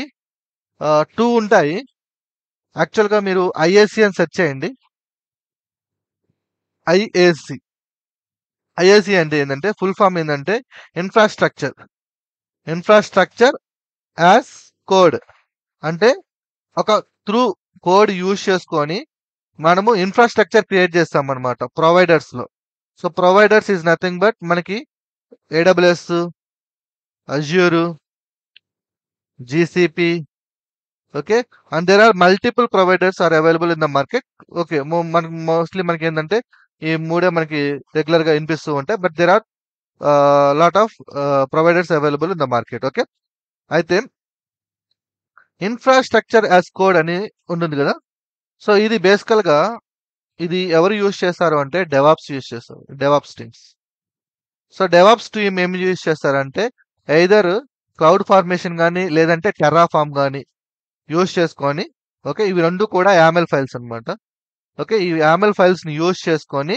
2 ఉంటాయి. యాక్చువల్‌గా మీరు ఐఏసీ అని సెర్చ్ చేయండి. ఐఏసీ. ఐఏసీ అంటే ఏందంటే ఫుల్ ఫార్మ్ ఏందంటే ఇన్‌ఫ్రాస్ట్రక్చర్. Infrastructure as code. అంటే ఒక త్రూ కోడ్ యూజ్ చేసుకొని మనము ఇన్‌ఫ్రాస్ట్రక్చర్ క్రియేట్ చేస్తామన్నమాట ప్రొవైడర్స్‌లో. So, providers is nothing but మనకి AWS, Azure, GCP, okay, and there are multiple providers are available in the market. Okay, మనకి మోస్ట్లీ మనకి ఏంటంటే ఈ మూడే మనకి రెగ్యులర్ గా వినిపిస్తూ ఉంటాయి, but there are lot of providers available in the market. Okay, అయితే ఇన్ఫ్రాస్ట్రక్చర్ యాజ్ కోడ్ అని ఉంటుంది కదా. సో ఇది బేసికల్ గా ఇది ఎవరు యూజ్ చేస్తారు అంటే డెవాప్స్ యూజ్ చేస్తారు, DevOps teams. So DevOps team ఏమి యూజ్ చేస్తారంటే ఎయిదర్ క్లౌడ్ ఫార్మేషన్ కానీ లేదంటే టెర్రాఫామ్ కానీ యూజ్ చేసుకొని, ఓకే, ఇవి రెండు కూడా యామెల్ ఫైల్స్ అన్నమాట. ఓకే, ఈ యామెల్ ఫైల్స్ ని యూజ్ చేసుకొని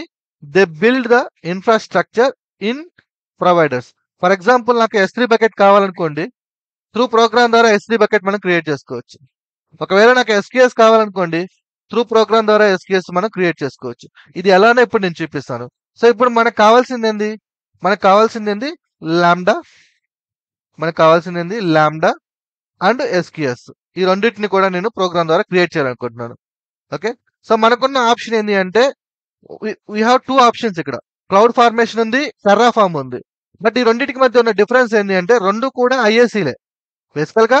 they build the infrastructure in providers. For example నాకు S3 బకెట్ కావాలనుకోండి, త్రూ ప్రోగ్రామ్ ద్వారా S3 బకెట్ మనం క్రియేట్ చేసుకోవచ్చు. ఒకవేళ నాకు SQS కావాలనుకోండి, త్రూ ప్రోగ్రామ్ ద్వారా SQS మనం క్రియేట్ చేసుకోవచ్చు. ఇది ఎలానో ఇప్పుడు నేను చూపిస్తాను. సో ఇప్పుడు మనకు కావాల్సింది ఏంది, మనకు కావాల్సింది ఏంది లాంబ్డా, మనకు కావాల్సింది ఏంది లాంబ్డా అండ్ SQS. ఈ రెండింటిని కూడా నేను ప్రోగ్రామ్ ద్వారా క్రియేట్ చేయాలనుకుంటున్నాను. ఓకే, సో మనకున్న ఆప్షన్ ఏంటి అంటే వీ హ్యావ్ టూ ఆప్షన్స్ ఇక్కడ. క్లౌడ్ ఫార్మేషన్ ఉంది, టెర్రాఫామ్ ఉంది. బట్ ఈ రెండింటికి మధ్య ఉన్న డిఫరెన్స్ ఏంటి అంటే రెండు కూడా ఐఎస్సీలే. బేసికల్ గా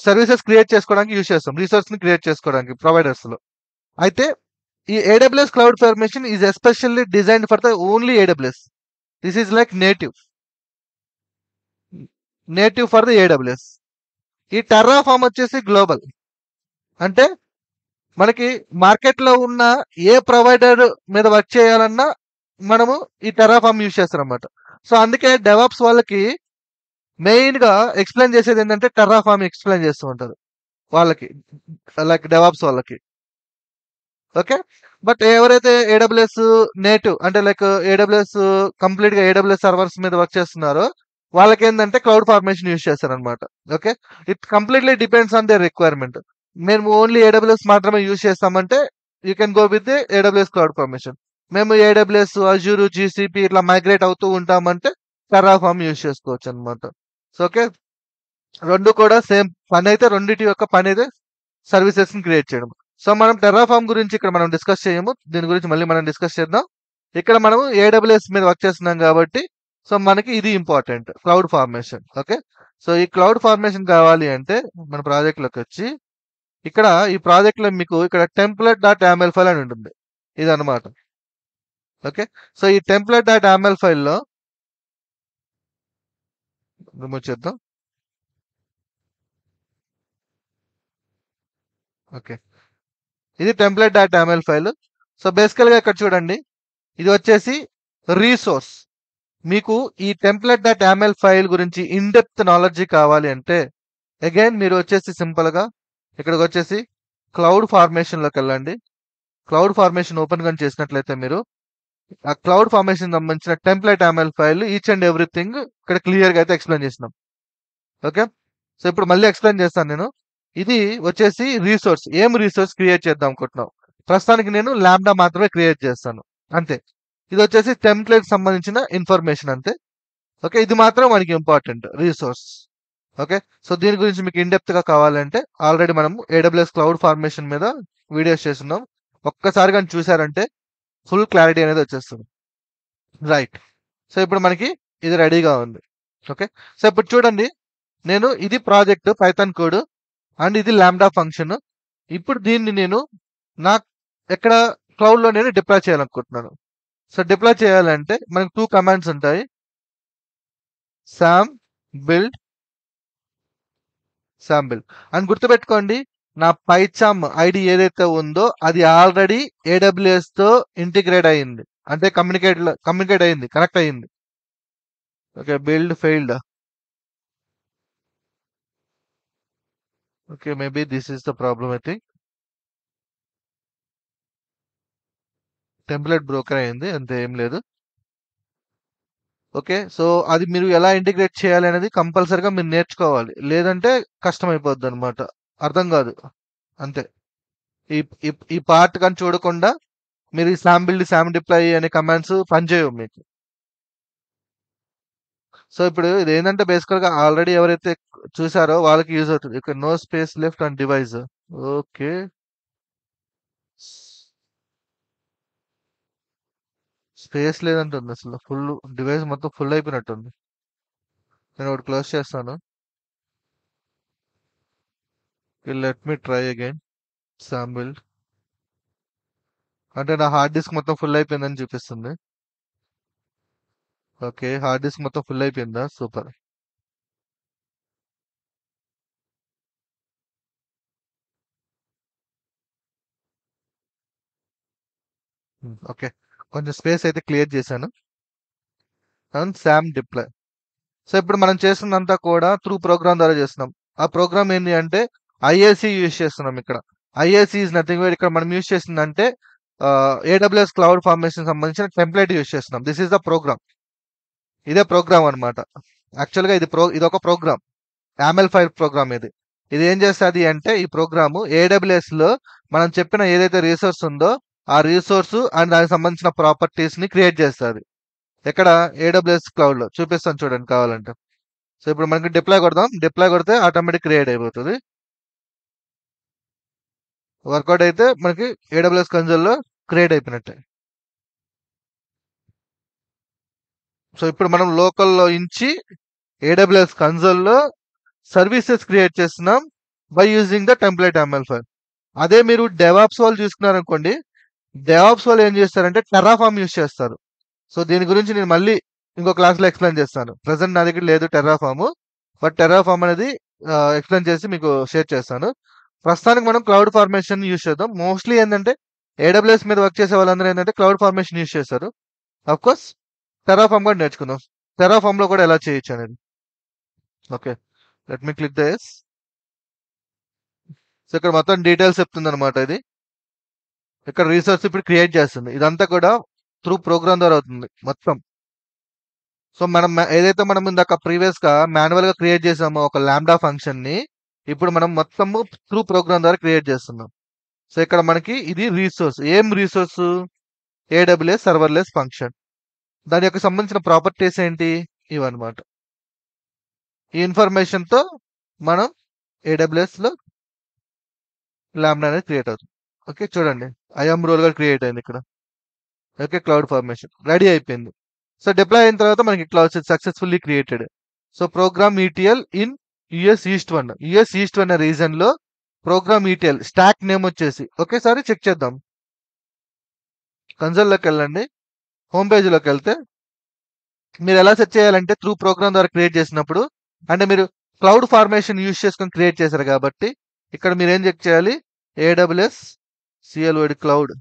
సర్వీసెస్ క్రియేట్ చేసుకోవడానికి యూజ్ చేస్తాం, రిసోర్స్ ని క్రియేట్ చేసుకోవడానికి ప్రొవైడర్స్ లో. అయితే ఈ AWS cloud formation is especially designed for the only AWS. This is like native for the AWS. ఈ టెర్రాఫామ్ వచ్చేసి గ్లోబల్, అంటే మనకి మార్కెట్ లో ఉన్న ఏ ప్రొవైడర్ మీద వర్క్ చేయాలన్నా మనము ఈ టెర్రాఫామ్ యూజ్ చేస్తాం అన్నమాట. సో అందుకే డెవాప్స్ వాళ్ళకి మెయిన్ గా ఎక్స్ప్లెయిన్ చేసేది ఏంటంటే టెర్రాఫామ్ ఎక్స్ప్లెయిన్ చేస్తూ ఉంటారు వాళ్ళకి, లైక్ డెవాప్స్ వాళ్ళకి. ఓకే, బట్ ఎవరైతే ఏడబ్ల్యూఎస్ నేటివ్ అంటే లైక్ ఏడబ్ల్యూఎస్ కంప్లీట్ గా ఏడబ్ల్యూఎస్ సర్వర్స్ మీద వర్క్ చేస్తున్నారో వాళ్ళకి ఏంటంటే క్లౌడ్ ఫార్మేషన్ యూజ్ చేస్తారనమాట. Okay, it completely depends on their requirement. మేము ఓన్లీ ఏడబ్ల్యూఎస్ మాత్రమే యూజ్ చేస్తామంటే you can go with AWS cloud formation. మేము ఏడబ్ల్యూఎస్, అజూర్, జీసీపీ ఇట్లా మైగ్రేట్ అవుతూ ఉంటామంటే టెర్రాఫామ్ యూజ్ చేసుకోవచ్చు అనమాట. సో ఓకే, రెండు కూడా సేమ్ పని అయితే, రెండింటి యొక్క పని అయితే సర్వీసెస్ ని క్రియేట్ చేయడం. సో మనం టెర్రాఫామ్ గురించి ఇక్కడ మనం డిస్కస్ చేయము, దీని గురించి మళ్ళీ మనం డిస్కస్ చేద్దాం. ఇక్కడ మనం ఏడబ్ల్యూఎస్ మీద వర్క్ చేస్తున్నాం కాబట్టి సో మనకి ఇది important, cloud formation. Okay, so ఈ క్లౌడ్ ఫార్మేషన్ కావాలి అంటే మన ప్రాజెక్ట్ లోకి వచ్చి ఇక్కడ ఈ ప్రాజెక్ట్ లో మీకు ఇక్కడ template.yaml ఫైల్ అని ఉంటుంది, ఇది అనమాట. ఓకే, సో ఈ template.yaml ఫైల్లో రిమూవ్ చేద్దాం. ఓకే, ఇది template.yaml ఫైల్. సో బేసికల్ గా ఇక్కడ చూడండి, ఇది వచ్చేసి రీసోర్స్. మీకు ఈ template.yaml ఫైల్ గురించి ఇన్ డెప్త్ నాలెడ్జ్ కావాలి అంటే అగైన్ మీరు వచ్చేసి సింపుల్ గా ఇక్కడికి వచ్చేసి క్లౌడ్ ఫార్మేషన్ లోకి వెళ్ళండి. క్లౌడ్ ఫార్మేషన్ ఓపెన్ గా చేసినట్లయితే మీరు ఆ క్లౌడ్ ఫార్మేషన్ సంబంధించిన template.yaml file each and everything ఇక్కడ క్లియర్ గా అయితే ఎక్స్ప్లెయిన్ చేసినాం. ఓకే, సో ఇప్పుడు మళ్ళీ ఎక్స్ప్లెయిన్ చేస్తాను నేను. ఇది వచ్చేసి రీసోర్స్, ఏం రీసోర్స్ క్రియేట్ చేద్దాం అనుకుంటున్నాం. ప్రస్తుతానికి నేను లాంబ్డా మాత్రమే క్రియేట్ చేస్తాను అంతే. ఇది వచ్చేసి టెంప్లెట్ సంబంధించిన ఇన్ఫర్మేషన్ అంతే. ఓకే, ఇది మాత్రం మనకి ఇంపార్టెంట్ రీసోర్స్. ఓకే, సో దీని గురించి మీకు ఇన్ డెప్త్ గా కావాలంటే ఆల్రెడీ మనం AWS క్లౌడ్ ఫార్మేషన్ మీద వీడియోస్ చేస్తున్నాం, ఒక్కసారి కానీ చూసారంటే ఫుల్ క్లారిటీ అనేది వచ్చేస్తుంది. రైట్, సో ఇప్పుడు మనకి ఇది రెడీగా ఉంది. ఓకే, సో ఇప్పుడు చూడండి, నేను ఇది ప్రాజెక్ట్ పైథాన్ కోడ్ అండ్ ఇది లాంబ్డా ఫంక్షన్. ఇప్పుడు దీన్ని నేను నా ఎక్కడ క్లౌడ్ లో నేను డిప్లాయ్ చేయాలనుకుంటున్నాను. సో డిప్లాయ్ చేయాలంటే మనకు టూ కమాండ్స్ ఉంటాయి, సామ్ బిల్డ్, శాంపిల్ అని గుర్తుపెట్టుకోండి. నా పైచామ్ ఐడి ఏదైతే ఉందో అది ఆల్రెడీ AWS తో ఇంటిగ్రేట్ అయ్యింది, అంటే కమ్యూనికేట్ అయ్యింది, కనెక్ట్ అయ్యింది. Okay, build failed. Okay, maybe this is the problem. I think template broker అయింది, అంతే, ఏం లేదు. ఓకే, సో అది మీరు ఎలా ఇంటిగ్రేట్ చేయాలి అనేది కంపల్సరిగా మీరు నేర్చుకోవాలి, లేదంటే కష్టం అయిపోద్ది అనమాట, అర్థం కాదు అంతే. ఈ ఈ ఈ పార్ట్ కానీ చూడకుండా మీరు ఈ సామ్ బిల్డ్, సామ్ డిప్లాయ్ అనే కమాండ్స్ పనిచేయవు మీకు. సో ఇప్పుడు ఇది ఏంటంటే బేసికల్ గా ఆల్రెడీ ఎవరైతే చూసారో వాళ్ళకి యూజ్ అవుతుంది. ఇక్కడ no space left and device. Okay, space లేదంటుంది, అసలు ఫుల్ డివైస్ మొత్తం ఫుల్ అయిపోయినట్టుంది. నేను ఒకటి క్లోజ్ చేస్తాను. Let me try again. Sample. అంటే నా హార్డ్ డిస్క్ మొత్తం ఫుల్ అయిపోయిందని చూపిస్తుంది. ఓకే, హార్డ్ డిస్క్ మొత్తం ఫుల్ అయిపోయిందా? సూపర్. ఓకే, కొంచెం స్పేస్ అయితే క్లియర్ చేశాను. And Sam deploy. సో ఇప్పుడు మనం చేస్తున్నంతా కూడా త్రూ ప్రోగ్రామ్ ద్వారా చేస్తున్నాం. ఆ ప్రోగ్రామ్ ఏంటి అంటే ఐఏసి యూజ్ చేస్తున్నాం ఇక్కడ. ఐఏసి ఈజ్ నథింగ్ బట్ ఇక్కడ మనం యూజ్ చేసిందంటే ఏడబ్ల్యూఎస్ క్లౌడ్ ఫార్మేషన్ సంబంధించిన టెంప్లెట్ యూజ్ చేస్తున్నాం. This is the program. ఇదే ప్రోగ్రామ్ అన్నమాట. యాక్చువల్గా ఇది ఒక ప్రోగ్రామ్. యామెల్ ఫైల్ ప్రోగ్రామ్ ఇది. ఇది ఏం చేస్తుంది అంటే ఈ ప్రోగ్రాము ఏడబ్ల్యూఎస్ లో మనం చెప్పిన ఏదైతే రిసోర్స్ ఉందో ఆ రిసోర్స్ అండ్ దానికి సంబంధించిన ప్రాపర్టీస్ ని క్రియేట్ చేస్తుంది. ఎక్కడ? ఏడబ్ల్యూఎస్ క్లౌడ్ లో చూపిస్తాను చూడండి కావాలంటే. సో ఇప్పుడు మనకి డిప్లాయ్ కొడదాం. డిప్లాయ్ కొడితే ఆటోమేటిక్ క్రియేట్ అయిపోతుంది. వర్కౌట్ అయితే మనకి ఏడబ్ల్యూఎస్ కన్సోల్ లో క్రియేట్ అయిపోయినట్టే. సో ఇప్పుడు మనం లోకల్లో ఇంచి ఏడబ్ల్యూఎస్ కన్సోల్ లో సర్వీసెస్ క్రియేట్ చేస్తున్నాం by using the template ML file. అదే మీరు డెవాప్స్ వాళ్ళు చూసుకున్నారనుకోండి, డెవాప్స్ వాళ్ళు ఏం చేస్తారంటే టెర్రాఫామ్ యూజ్ చేస్తారు. సో దీని గురించి నేను మళ్ళీ ఇంకో క్లాస్లో ఎక్స్ప్లెయిన్ చేస్తాను. ప్రజెంట్ నా దగ్గర లేదు టెర్రాఫామ్, బట్ టెర్రాఫామ్ అనేది ఎక్స్ప్లెయిన్ చేసి మీకు షేర్ చేస్తాను. ప్రస్తుతానికి మనం క్లౌడ్ ఫార్మేషన్ యూజ్ చేద్దాం. మోస్ట్లీ ఏంటంటే ఏడబ్ల్యూఎస్ మీద వర్క్ చేసే వాళ్ళందరూ ఏంటంటే క్లౌడ్ ఫార్మేషన్ యూజ్ చేస్తారు. అఫ్ కోర్స్ టెర్రాఫామ్ కూడా నేర్చుకుందాం. టెర్రాఫామ్ లో కూడా ఎలా చేయొచ్చు అనేది. Okay, let me click this. So ఇక్కడ మొత్తం డీటెయిల్స్ చెప్తుంది అనమాట ఇది. ఇక్కడ రీసోర్స్ ఇప్పుడు క్రియేట్ చేస్తుంది. ఇదంతా కూడా త్రూ ప్రోగ్రామ్ ద్వారా అవుతుంది మొత్తం. సో మనం ఏదైతే మనం ఇందాక ప్రీవియస్ గా మాన్యువల్ గా క్రియేట్ చేసామో ఒక లాంబ్డా ఫంక్షన్ ని ఇప్పుడు మనం మొత్తము త్రూ ప్రోగ్రామ్ ద్వారా క్రియేట్ చేస్తున్నాం. సో ఇక్కడ మనకి ఇది రీసోర్స్. ఏం రీసోర్స్? AWS serverless function. దాని యొక్క సంబంధించిన ప్రాపర్టీస్ ఏంటి? ఇవన్నమాట. ఈ ఇన్ఫర్మేషన్ తో మనం ఏడబ్ల్యూఎస్ లో లాంబ్డా అనేది క్రియేట్ అవుతుంది. ఓకే చూడండి, ఐఎమ్ రోల్ గా క్రియేట్ అయింది ఇక్కడ. ఓకే, క్లౌడ్ ఫార్మేషన్ రెడీ అయిపోయింది. సో డిప్లాయ్ అయిన తర్వాత మనకి ఇట్లా వచ్చేది successfully created. So program ETL in US East 1. US East 1 region లో ప్రోగ్రామ్ ఈటీఎల్ స్టాక్ నేమ్ వచ్చేసి ఒకేసారి చెక్ చేద్దాం. కన్సోల్ లోకి వెళ్ళండి. హోమ్ పేజ్ లోకి వెళ్తే మీరు ఎలా సెట్ చేయాలంటే త్రూ ప్రోగ్రామ్ ద్వారా క్రియేట్ చేసినప్పుడు, అంటే మీరు క్లౌడ్ ఫార్మేషన్ యూజ్ చేసుకొని క్రియేట్ చేశారు కాబట్టి ఇక్కడ మీరు ఏం చెక్ చేయాలి? AWS C L O D cloud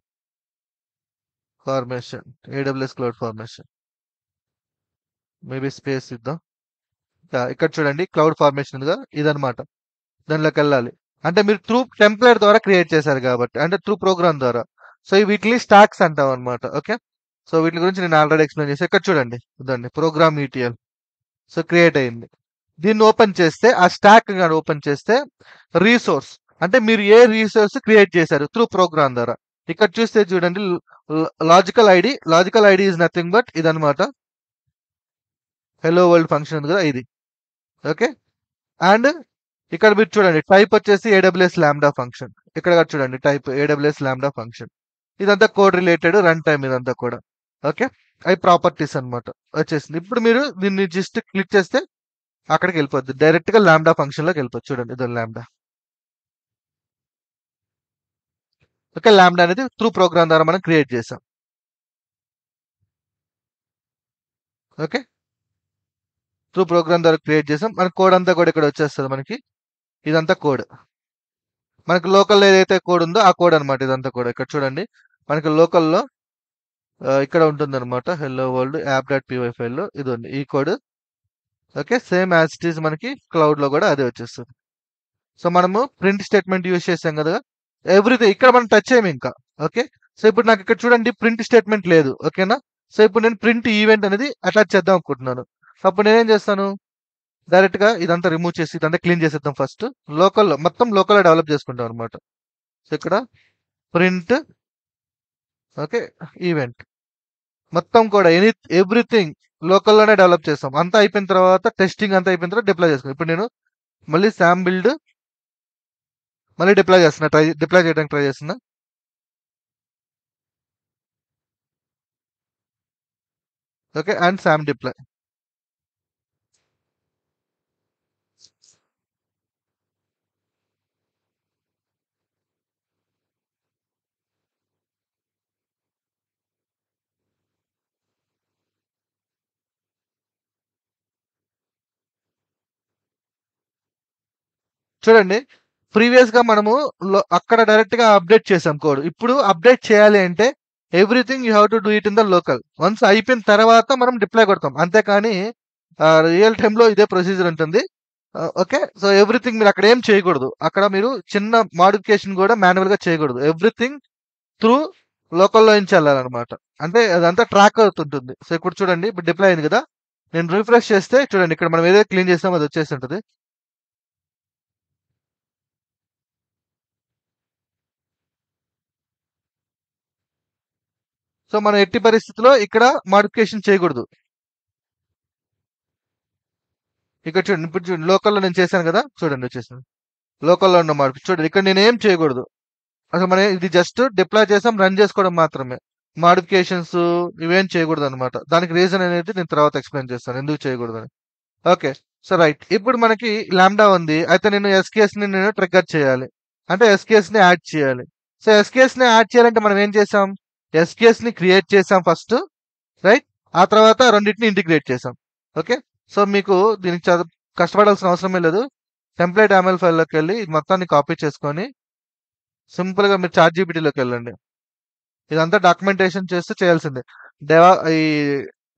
formation. AWS cloud formation maybe space ఇద్దాం. ఇక్కడ చూడండి క్లౌడ్ ఫార్మేషన్ ఉందిగా, ఇదనమాట. దానిలోకి వెళ్ళాలి. అంటే మీరు త్రూ టెంప్లెట్ ద్వారా క్రియేట్ చేశారు కాబట్టి, అంటే త్రూ ప్రోగ్రామ్ ద్వారా. సో వీటిని స్టాక్స్ అంటాం అనమాట. ఓకే, సో వీటి గురించి నేను ఆల్రెడీ ఎక్స్ప్లెయిన్ చేసి ఇక్కడ చూడండి ఇదండి ప్రోగ్రామ్ ఈటీఎల్. సో క్రియేట్ అయింది. దీన్ని ఓపెన్ చేస్తే ఆ స్టాక్ ఓపెన్ చేస్తే రీసోర్స్, అంటే మీరు ఏ రీసోర్స్ క్రియేట్ చేశారు త్రూ ప్రోగ్రామ్ ద్వారా. ఇక్కడ చూస్తే చూడండి logical ID. Logical ID is nothing but ఇదనమాట. హెలో వరల్డ్ ఫంక్షన్ ఉంది కదా ఇది. ఓకే, అండ్ ఇక్కడ మీరు చూడండి టైప్ వచ్చేసి ఏడబ్ల్యూఎస్ లాంబ్డా ఫంక్షన్. ఇక్కడ చూడండి టైప్ ఏడబ్ల్యూఎస్ లాంబ్డా ఫంక్షన్. ఇదంతా కోడ్ రిలేటెడ్ రన్ టైమ్ ఇదంతా కూడా. ఓకే, అవి ప్రాపర్టీస్ అన్నమాట వచ్చేసింది. ఇప్పుడు మీరు దీన్ని జస్ట్ క్లిక్ చేస్తే అక్కడికి వెళ్ళిపోద్ది. డైరెక్ట్ గా లాంబ్డా ఫంక్షన్ లోకి వెళ్ళిపోతుంది. చూడండి ఇదో లాంబ్డా. ఓకే, లాంబ్డా అనేది త్రూ ప్రోగ్రామ్ ద్వారా మనం క్రియేట్ చేసాం. ఓకే, త్రూ ప్రోగ్రామ్ ద్వారా క్రియేట్ చేసాం. మన కోడ్ అంతా కూడా ఇక్కడ వచ్చేస్తుంది మనకి. ఇదంతా కోడ్. మనకి లోకల్ ఏదైతే కోడ్ ఉందో ఆ కోడ్ అనమాట ఇదంతా కూడా. ఇక్కడ చూడండి మనకి లోకల్లో ఇక్కడ ఉంటుంది అనమాట. Hello world app dot py ఫైల్లో ఇది ఉంది ఈ code. Okay, same as it is మనకి క్లౌడ్ లో కూడా అదే వచ్చేస్తుంది. సో మనము ప్రింట్ స్టేట్మెంట్ యూజ్ చేసాం కదా, ఎవ్రీథింగ్ ఇక్కడ మనం టచ్ చేయము ఇంకా. ఓకే, సో ఇప్పుడు నాకు ఇక్కడ చూడండి ప్రింట్ స్టేట్మెంట్ లేదు. ఓకేనా? సో ఇప్పుడు నేను ప్రింట్ ఈవెంట్ అనేది అటాచ్ చేద్దాం అనుకుంటున్నాను. అప్పుడు నేనేం చేస్తాను? డైరెక్ట్ గా ఇదంతా రిమూవ్ చేసి ఇదంతా క్లీన్ చేసేద్దాం ఫస్ట్. లోకల్లో మొత్తం లోకల్లో డెవలప్ చేసుకుంటాం అనమాట. సో ఇక్కడ ప్రింట్ ఓకే ఈవెంట్ మొత్తం కూడా ఎవ్రీథింగ్ లోకల్లోనే డెవలప్ చేస్తాం. అంతా అయిపోయిన తర్వాత టెస్టింగ్ అంతా అయిపోయిన తర్వాత డిప్లాయ్ చేసుకున్నాం. ఇప్పుడు నేను మళ్ళీ శామ్ బిల్డ్ మళ్ళీ డిప్లాయ్ చేస్తున్నా. డిప్లాయ్ చేయడానికి ట్రై చేస్తున్నా. Okay, and Sam deploy. చూడండి. ప్రీవియస్‌గా మనము అక్కడ డైరెక్ట్‌గా అప్‌డేట్ చేసాం కోడ్. ఇప్పుడు అప్‌డేట్ చేయాలి అంటే everything you have to do it in the local. Once అయిపోయిన తర్వాత మనం డిప్లాయ్ కొడతాం. అంతేకాని రియల్ టైమ్‌లో ఇదే ప్రొసీజర్ ఉంటుంది. ఓకే. సో, ఎవ్రీథింగ్ మీరు అక్కడ ఏం చేయకూడదు. అక్కడ మీరు చిన్న మోడిఫికేషన్ గూడా మాన్యువల్‌గా చేయకూడదు. ఎవ్రీథింగ్ త్రూ లోకల్‌లో నుంచి ఎళ్ళాలనమాట. అంటే అదంతా ట్రాక్ అవుతుంటుంది. సో, ఇప్పుడు చూడండి ఇప్పుడు డిప్లాయ్ అయింది గదా! నేను రిఫ్రెష్ చేస్తే చూడండి ఇక్కడ మనం ఏదైతే క్లీన్ చేసామో అది వచ్చేసుంటది. సో, మనం ఎట్టి పరిస్థితిలో ఇక్కడ మోడిఫికేషన్ చేయకూడదు. ఇక్కడ చూడండి. ఇప్పుడు చూడండి లోకల్‌లో నేను చేశాను గదా! చూడండి వచ్చేసింది. లోకల్‌లో ఉన్న చూడండి ఇక్కడ నేనేం చేయకూడదు. అసలు మనం ఇది జస్ట్ డిప్లాయ్ చేసాం, రన్ చేసుకోవడం మాత్రమే. మోడిఫికేషన్స్ ఇవేం చేయకూడదనమాట. దానికి రీజన్ అనేది నేను తర్వాత ఎక్స్‌ప్లెయిన్ చేస్తాను. ఎందుకు చేయకూడదని. ఓకే. So, right. ఇప్పుడు మనకి లాంబ్డా ఉంది. అయితే నేను ఎస్‌కేఎస్‌ని నేను ట్రిగ్గర్ చేయాలి. అంటే ఎస్‌కేఎస్‌ని యాడ్ చేయాలి. సో, ఎస్‌కేఎస్‌ని యాడ్ చేయాలంటే మనం ఏం చేసాం? ఎస్‌కేఎస్‌ని క్రియేట్ చేసాం ఫస్ట్. రైట్. ఆ తర్వాత రెండిటిని ఇంటిగ్రేట్ చేసాం. ఓకే. సో, మీకు దీనికి కష్టపడాల్సిన అవసరమే లేదు. టెంప్లేట్ యామల్ ఫైల్‌లోకెళ్ళి ఇది మొత్తాన్ని కాపీ చేసుకొని సింపుల్‌గా మీరు చాట్‌జీపీటీలోకెళ్ళండి. ఇదంతా డాక్యుమెంటేషన్ చేస్తూ చేయాల్సిందే. డెవా ఈ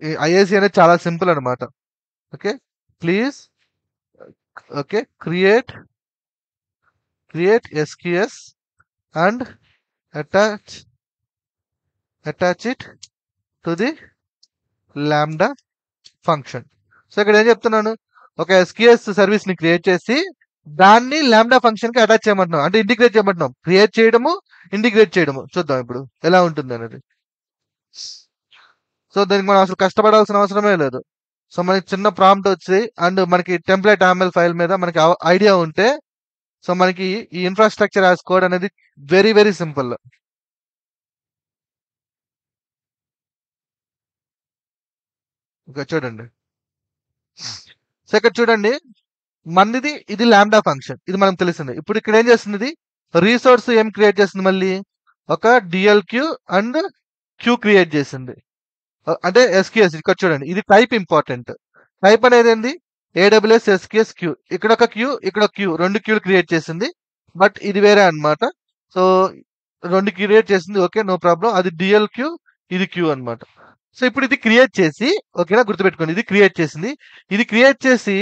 ఈ ఐఏసీ అనేది చాలా సింపుల్ అనమాట. Okay. Please okay. Create SQS and attach attach it to the lambda function. So, ఇక్కడ ఏం చెప్తున్నాను? ఒక ఎస్‌క్యూఎస్ సర్వీస్‌ని క్రియేట్ చేసి దాన్ని లాంబ్డా ఫంక్షన్‌కి అటాచ్ చేయమంటున్నాం. అంటే ఇంటిగ్రేట్ చేయమంటున్నాం. క్రియేట్ చేయడము, ఇంటిగ్రేట్ చేయడము. చూద్దాం ఇప్పుడు ఎలా ఉంటుందనేది. సో, దానికి మనం అసలు కష్టపడాల్సిన అవసరమే లేదు. సో, మనకి చిన్న ప్రాంప్ట్ వచ్చి అండ్ మనకి టెంప్లేట్ యామల్ ఫైల్ మీద మనకి ఐడియా ఉంటే సో, మనకి ఈ ఇన్‌ఫ్రాస్ట్రక్చర్ యాస్ కోడ్ అనేది వెరీ, వెరీ సింపుల్. ఇక చూడండి. సో, ఇక్కడ చూడండి. మనది ఇది లాంబ్డా ఫంక్షన్. ఇది మనకు తెలిసిందే. ఇప్పుడు ఇక్కడ ఏం చేస్తుంది ఇది? రిసోర్స్ ఏం క్రియేట్ చేస్తుంది మళ్ళీ? ఒక డీఎల్‌క్యూ అండ్ క్యూ క్రియేట్ చేసింది. అంటే ఎస్‌క్యూఎస్ ఇక్కడ చూడండి. ఇది టైప్ ఇంపార్టెంట్. టైప్ అనేదేంది? AWS SQS queue. ఇక్కడొక క్యూ, ఇక్కడొక క్యూ. 2 క్యూలు క్రియేట్ చేసింది. బట్ ఇది వేరే అన్నమాట. సో, 2 క్రియేట్ చేసింది. ఓకే. No problem. అది డీఎల్‌క్యూ, ఇది క్యూ అన్నమాట. సో, ఇప్పుడు ఇది క్రియేట్ చేసి ఓకేనా? గుర్తుపెట్టుకోండి. ఇది క్రియేట్ చేసింది. ఇది క్రియేట్ చేసి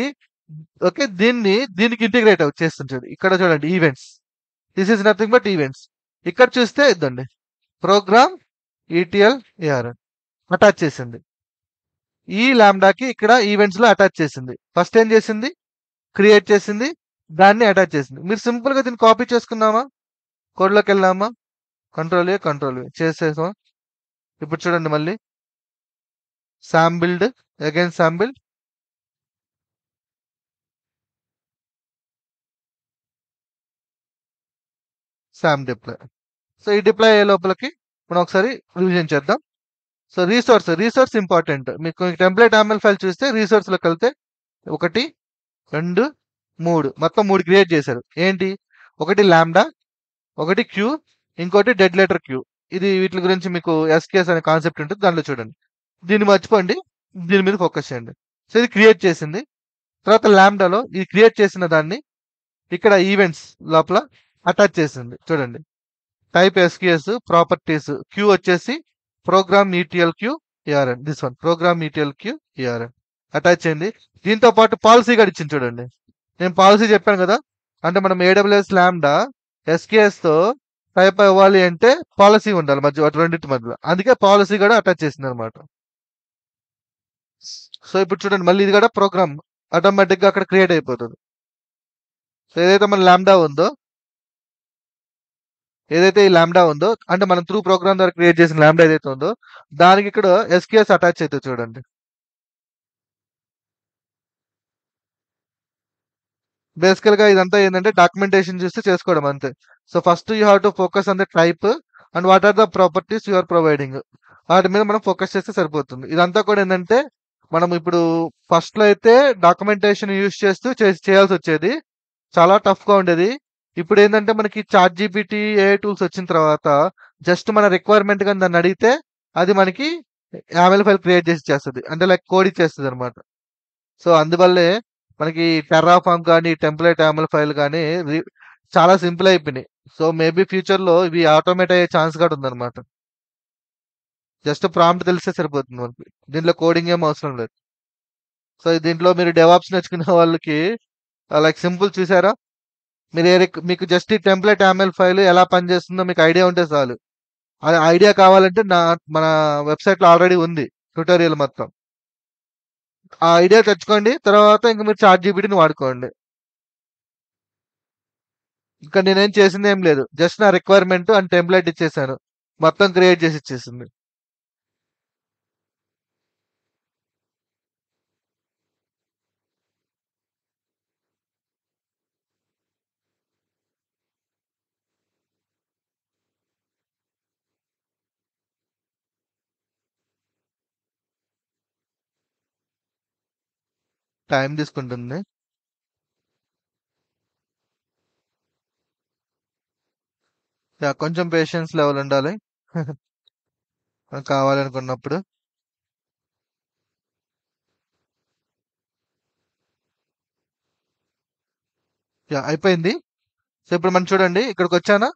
ఓకే. దీనికి ఇంటిగ్రేట్ చేస్తుంది చూడండి. ఇక్కడ చూడండి events. This is nothing but events. ఇక్కడ చూస్తే ఇదండి. ప్రోగ్రామ్ ఈటీఎల్ ఏఆర్ఎన్ అటాచ్ చేసింది. ఈ లాంబ్డాకి ఇక్కడ ఈవెంట్స్‌లో అటాచ్ చేసింది. ఫస్ట్ ఏం చేసింది? క్రియేట్ చేసింది. దాన్ని అటాచ్ చేసింది. మీరు సింపుల్‌గా దీన్ని కాపీ చేసుకుందామా? కోడ్‌లోకెళ్దామా? కంట్రోల్ ఏ చేసేసాం. ఇప్పుడు చూడండి మళ్ళీ. SAM build, again SAM build, SAM deploy. So, ఈ డిప్లాయ్ అయ్యే లోపలికి మనం ఒకసారి రివిజన్ చేద్దాం. So, resource important. మీకు టెంప్లేట్ యామల్ ఫైల్ చూస్తే రిసోర్స్‌లోకెళ్తే 1, 2, 3 మొత్తం 3 క్రియేట్ చేశారు. ఏంటి? ఒకటి లాంబ్డా, ఒకటి క్యూ, ఇంకోటి డెడ్ లెటర్ క్యూ. ఇది వీటి గురించి మీకు ఎస్‌కేఎస్ అనే కాన్సెప్ట్ ఉంటుంది. దాంట్లో చూడండి. దీన్ని మర్చిపోండి. దీని మీద ఫోకస్ చేయండి. సో, ఇది క్రియేట్ చేసింది. తర్వాత లాంబ్డాలో ఇది క్రియేట్ చేసిన దాన్ని ఇక్కడ ఈవెంట్స్ లోపల అటాచ్ చేసింది. చూడండి. టైప్ ఎస్‌క్యూఎస్ ప్రాపర్టీస్ క్యూ వచ్చేసి program ETL queue ARN. This one program ETL queue ARN attach చేయండి. దీంతో పాటు పాలసీ కూడా ఇచ్చింది చూడండి. నేను పాలసీ చెప్పాను కదా! అంటే మనం ఏడబ్ల్యూఎస్ లాంబ్డా ఎస్‌క్యూఎస్‌తో టైప్ అవ్వాలి అంటే పాలసీ ఉండాలి అటు రెండిటి మధ్యలో. అందుకే పాలసీ కూడా అటాచ్ చేసిందనమాట. సో, ఇప్పుడు చూడండి మళ్ళీ ఇది కూడా ప్రోగ్రామ్ ఆటోమేటిక్‌గా అక్కడ క్రియేట్ అయిపోతది. సో, ఏదైతే మన లాంబ్డా ఉందో ఏదైతే ఈ లాంబ్డా ఉందో అంటే మనం త్రూ ప్రోగ్రామ్ ద్వారా క్రియేట్ చేసిన లాంబ్డా ఏదైతే ఉందో దానికి ఇక్కడ ఎస్‌క్యూఎస్ అటాచ్ అయితది చూడండి. బేసికల్‌గా ఇదంతా ఏందంటే డాక్యుమెంటేషన్ చూసి చేసుకోవడం అంతే. So, first you have to focus on the type and what are the properties you are providing. వాటి మీద మనం ఫోకస్ చేస్తే సరిపోతుంది. ఇదంతా కూడా ఏందంటే మనం ఇప్పుడు ఫస్ట్‌లో అయితే డాక్యుమెంటేషన్ యూజ్ చేస్తూ చేయాల్సొచ్చేది. చాలా టఫ్‌గా ఉండేది. ఇప్పుడేందంటే మనకి చాట్‌జీపీటీ, ఏఐ టూల్స్ వచ్చిన తర్వాత జస్ట్ మన రిక్వైర్మెంట్ గాని దాన్నడిగితే అది మనకి యామెల్ ఫైల్ క్రియేట్ చేసి ఇచ్చేస్తది. అంటే లైక్ కోడ్ ఇచ్చేస్తదనమాట. సో, అందువల్లే మనకి టెర్రాఫార్మ్ కానీ, టెంప్లేట్ యామల్ ఫైల్ కానీ చాలా సింపుల్ అయిపోయినాయి. సో, మేబీ ఫ్యూచర్‌లో ఇవి ఆటోమేట్ అయ్యే ఛాన్స్ కూడా ఉందన్నమాట. జస్ట్ ప్రాంప్ట్ తెలిస్తే సరిపోతుంది మనకి. దీంట్లో కోడింగ్ ఏం అవసరం లేదు. సో, దీంట్లో మీరు డెవాప్స్ నేర్చుకునే వాళ్ళకి లైక్ సింపుల్ చూసారా? మీకు జస్ట్ ఈ టెంప్లేట్ యామల్ ఫైల్ ఎలా పనిచేస్తుందో మీకు ఐడియా ఉంటే చాలు. ఆ ఐడియా కావాలంటే మన వెబ్‌సైట్‌లో ఆల్రెడీ ఉంది ట్యుటోరియల్ మొత్తం. ఆ ఐడియా తెచ్చుకోండి. తర్వాత ఇంక మీరు చాట్‌జీపీటీని వాడుకోండి. ఇంకా నేనేం చేసిందేం లేదు. జస్ట్ నా రిక్వైర్మెంట్ అండ్ టెంప్లేట్ ఇచ్చేసాను. మొత్తం క్రియేట్ చేసి ఇచ్చేసింది. టైం తీసుకుంటుంది. యాహ్! కొంచెం పేషెన్స్ లెవెల్ ఉండాలి. కావాలనుకున్నప్పుడు. యాహ్! అయిపోయింది. సో, ఇప్పుడు మనం చూడండి ఇక్కడికొచ్చానా?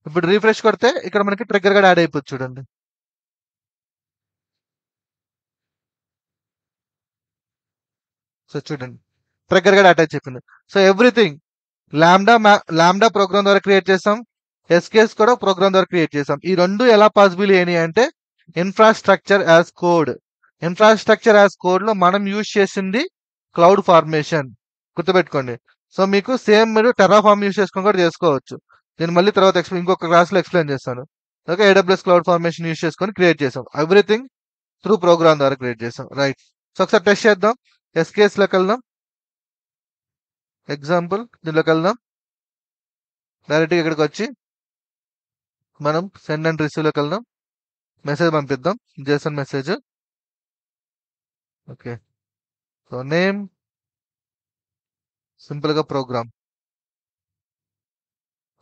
ఇప్పుడు రిఫ్రెష్ కొడితే ఇక్కడ మనకి ట్రిగ్గర్ కూడా యాడ్ అయిపోద్ది చూడండి. సో, చూడండి. ట్రిగ్గర్ కూడా అటాచ్ అయిపోయింది. సో, ఎవ్రీథింగ్ లాంబ్డా ప్రోగ్రామ్ ద్వారా క్రియేట్ చేసాం. ఎస్‌కేఎస్ కూడా ప్రోగ్రామ్ ద్వారా క్రియేట్ చేసాం. ఈ 2 ఎలా పాసిబుల్ అయినాయి అంటే infrastructure as code. Infrastructure as కోడ్‌లో మనం యూజ్ చేసింది క్లౌడ్ ఫార్మేషన్. గుర్తుపెట్టుకోండి. సో, మీకు సేమ్ మీరు టెర్రాఫార్మ్ యూజ్ చేసుకొని కూడా చేసుకోవచ్చు. నేను మళ్ళీ తర్వాత ఇంకొక క్లాస్‌లో ఎక్స్‌ప్లెయిన్ చేస్తాను. Okay. AWS cloud formation use చేసుకొని క్రియేట్ చేసాం. ఎవ్రీథింగ్ త్రూ ప్రోగ్రామ్ ద్వారా క్రియేట్ చేసాం. రైట్. సో, ఒకసారి టెస్ట్ చేద్దాం. ఎస్‌కేఎస్‌లోకెళ్దాం. ఎగ్జాంపుల్ దీనిలోకెళ్దాం. డైరెక్ట్‌గా ఇక్కడికొచ్చి మనం సెండ్ అండ్ రిసీవ్‌లోకెళ్దాం. మెసేజ్ పంపిద్దాం. JSON message. Okay. So, name సింపుల్‌గా ప్రోగ్రామ్.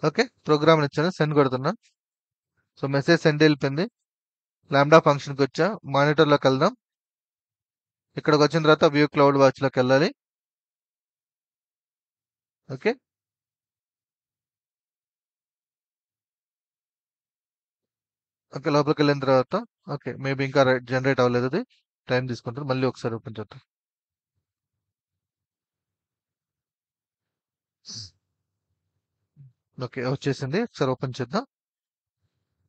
ఓకే. ప్రోగ్రామ్ ఇచ్చాను. సెండ్ కొడుతున్నా. సో, మెసేజ్ సెండ్ వెళ్ళిపోయింది. లాంబ్డా ఫంక్షన్‌కొచ్చా. మానిటర్‌లోకెళ్దాం. ఇక్కడికొచ్చిన తర్వాత వ్యూ క్లౌడ్ వాచ్‌లోకెళ్ళాలి. ఓకే. ఓకే. లోపలికెళ్ళిన తర్వాత ఓకే. మేబీ ఇంకా జనరేట్ అవ్వలేదు అది. టైం తీసుకుంటది. మళ్ళీ ఒకసారి ఓపెన్ చేద్దాం. ఓకే. వచ్చేసింది. ఒకసారి ఓపెన్ చేద్దాం.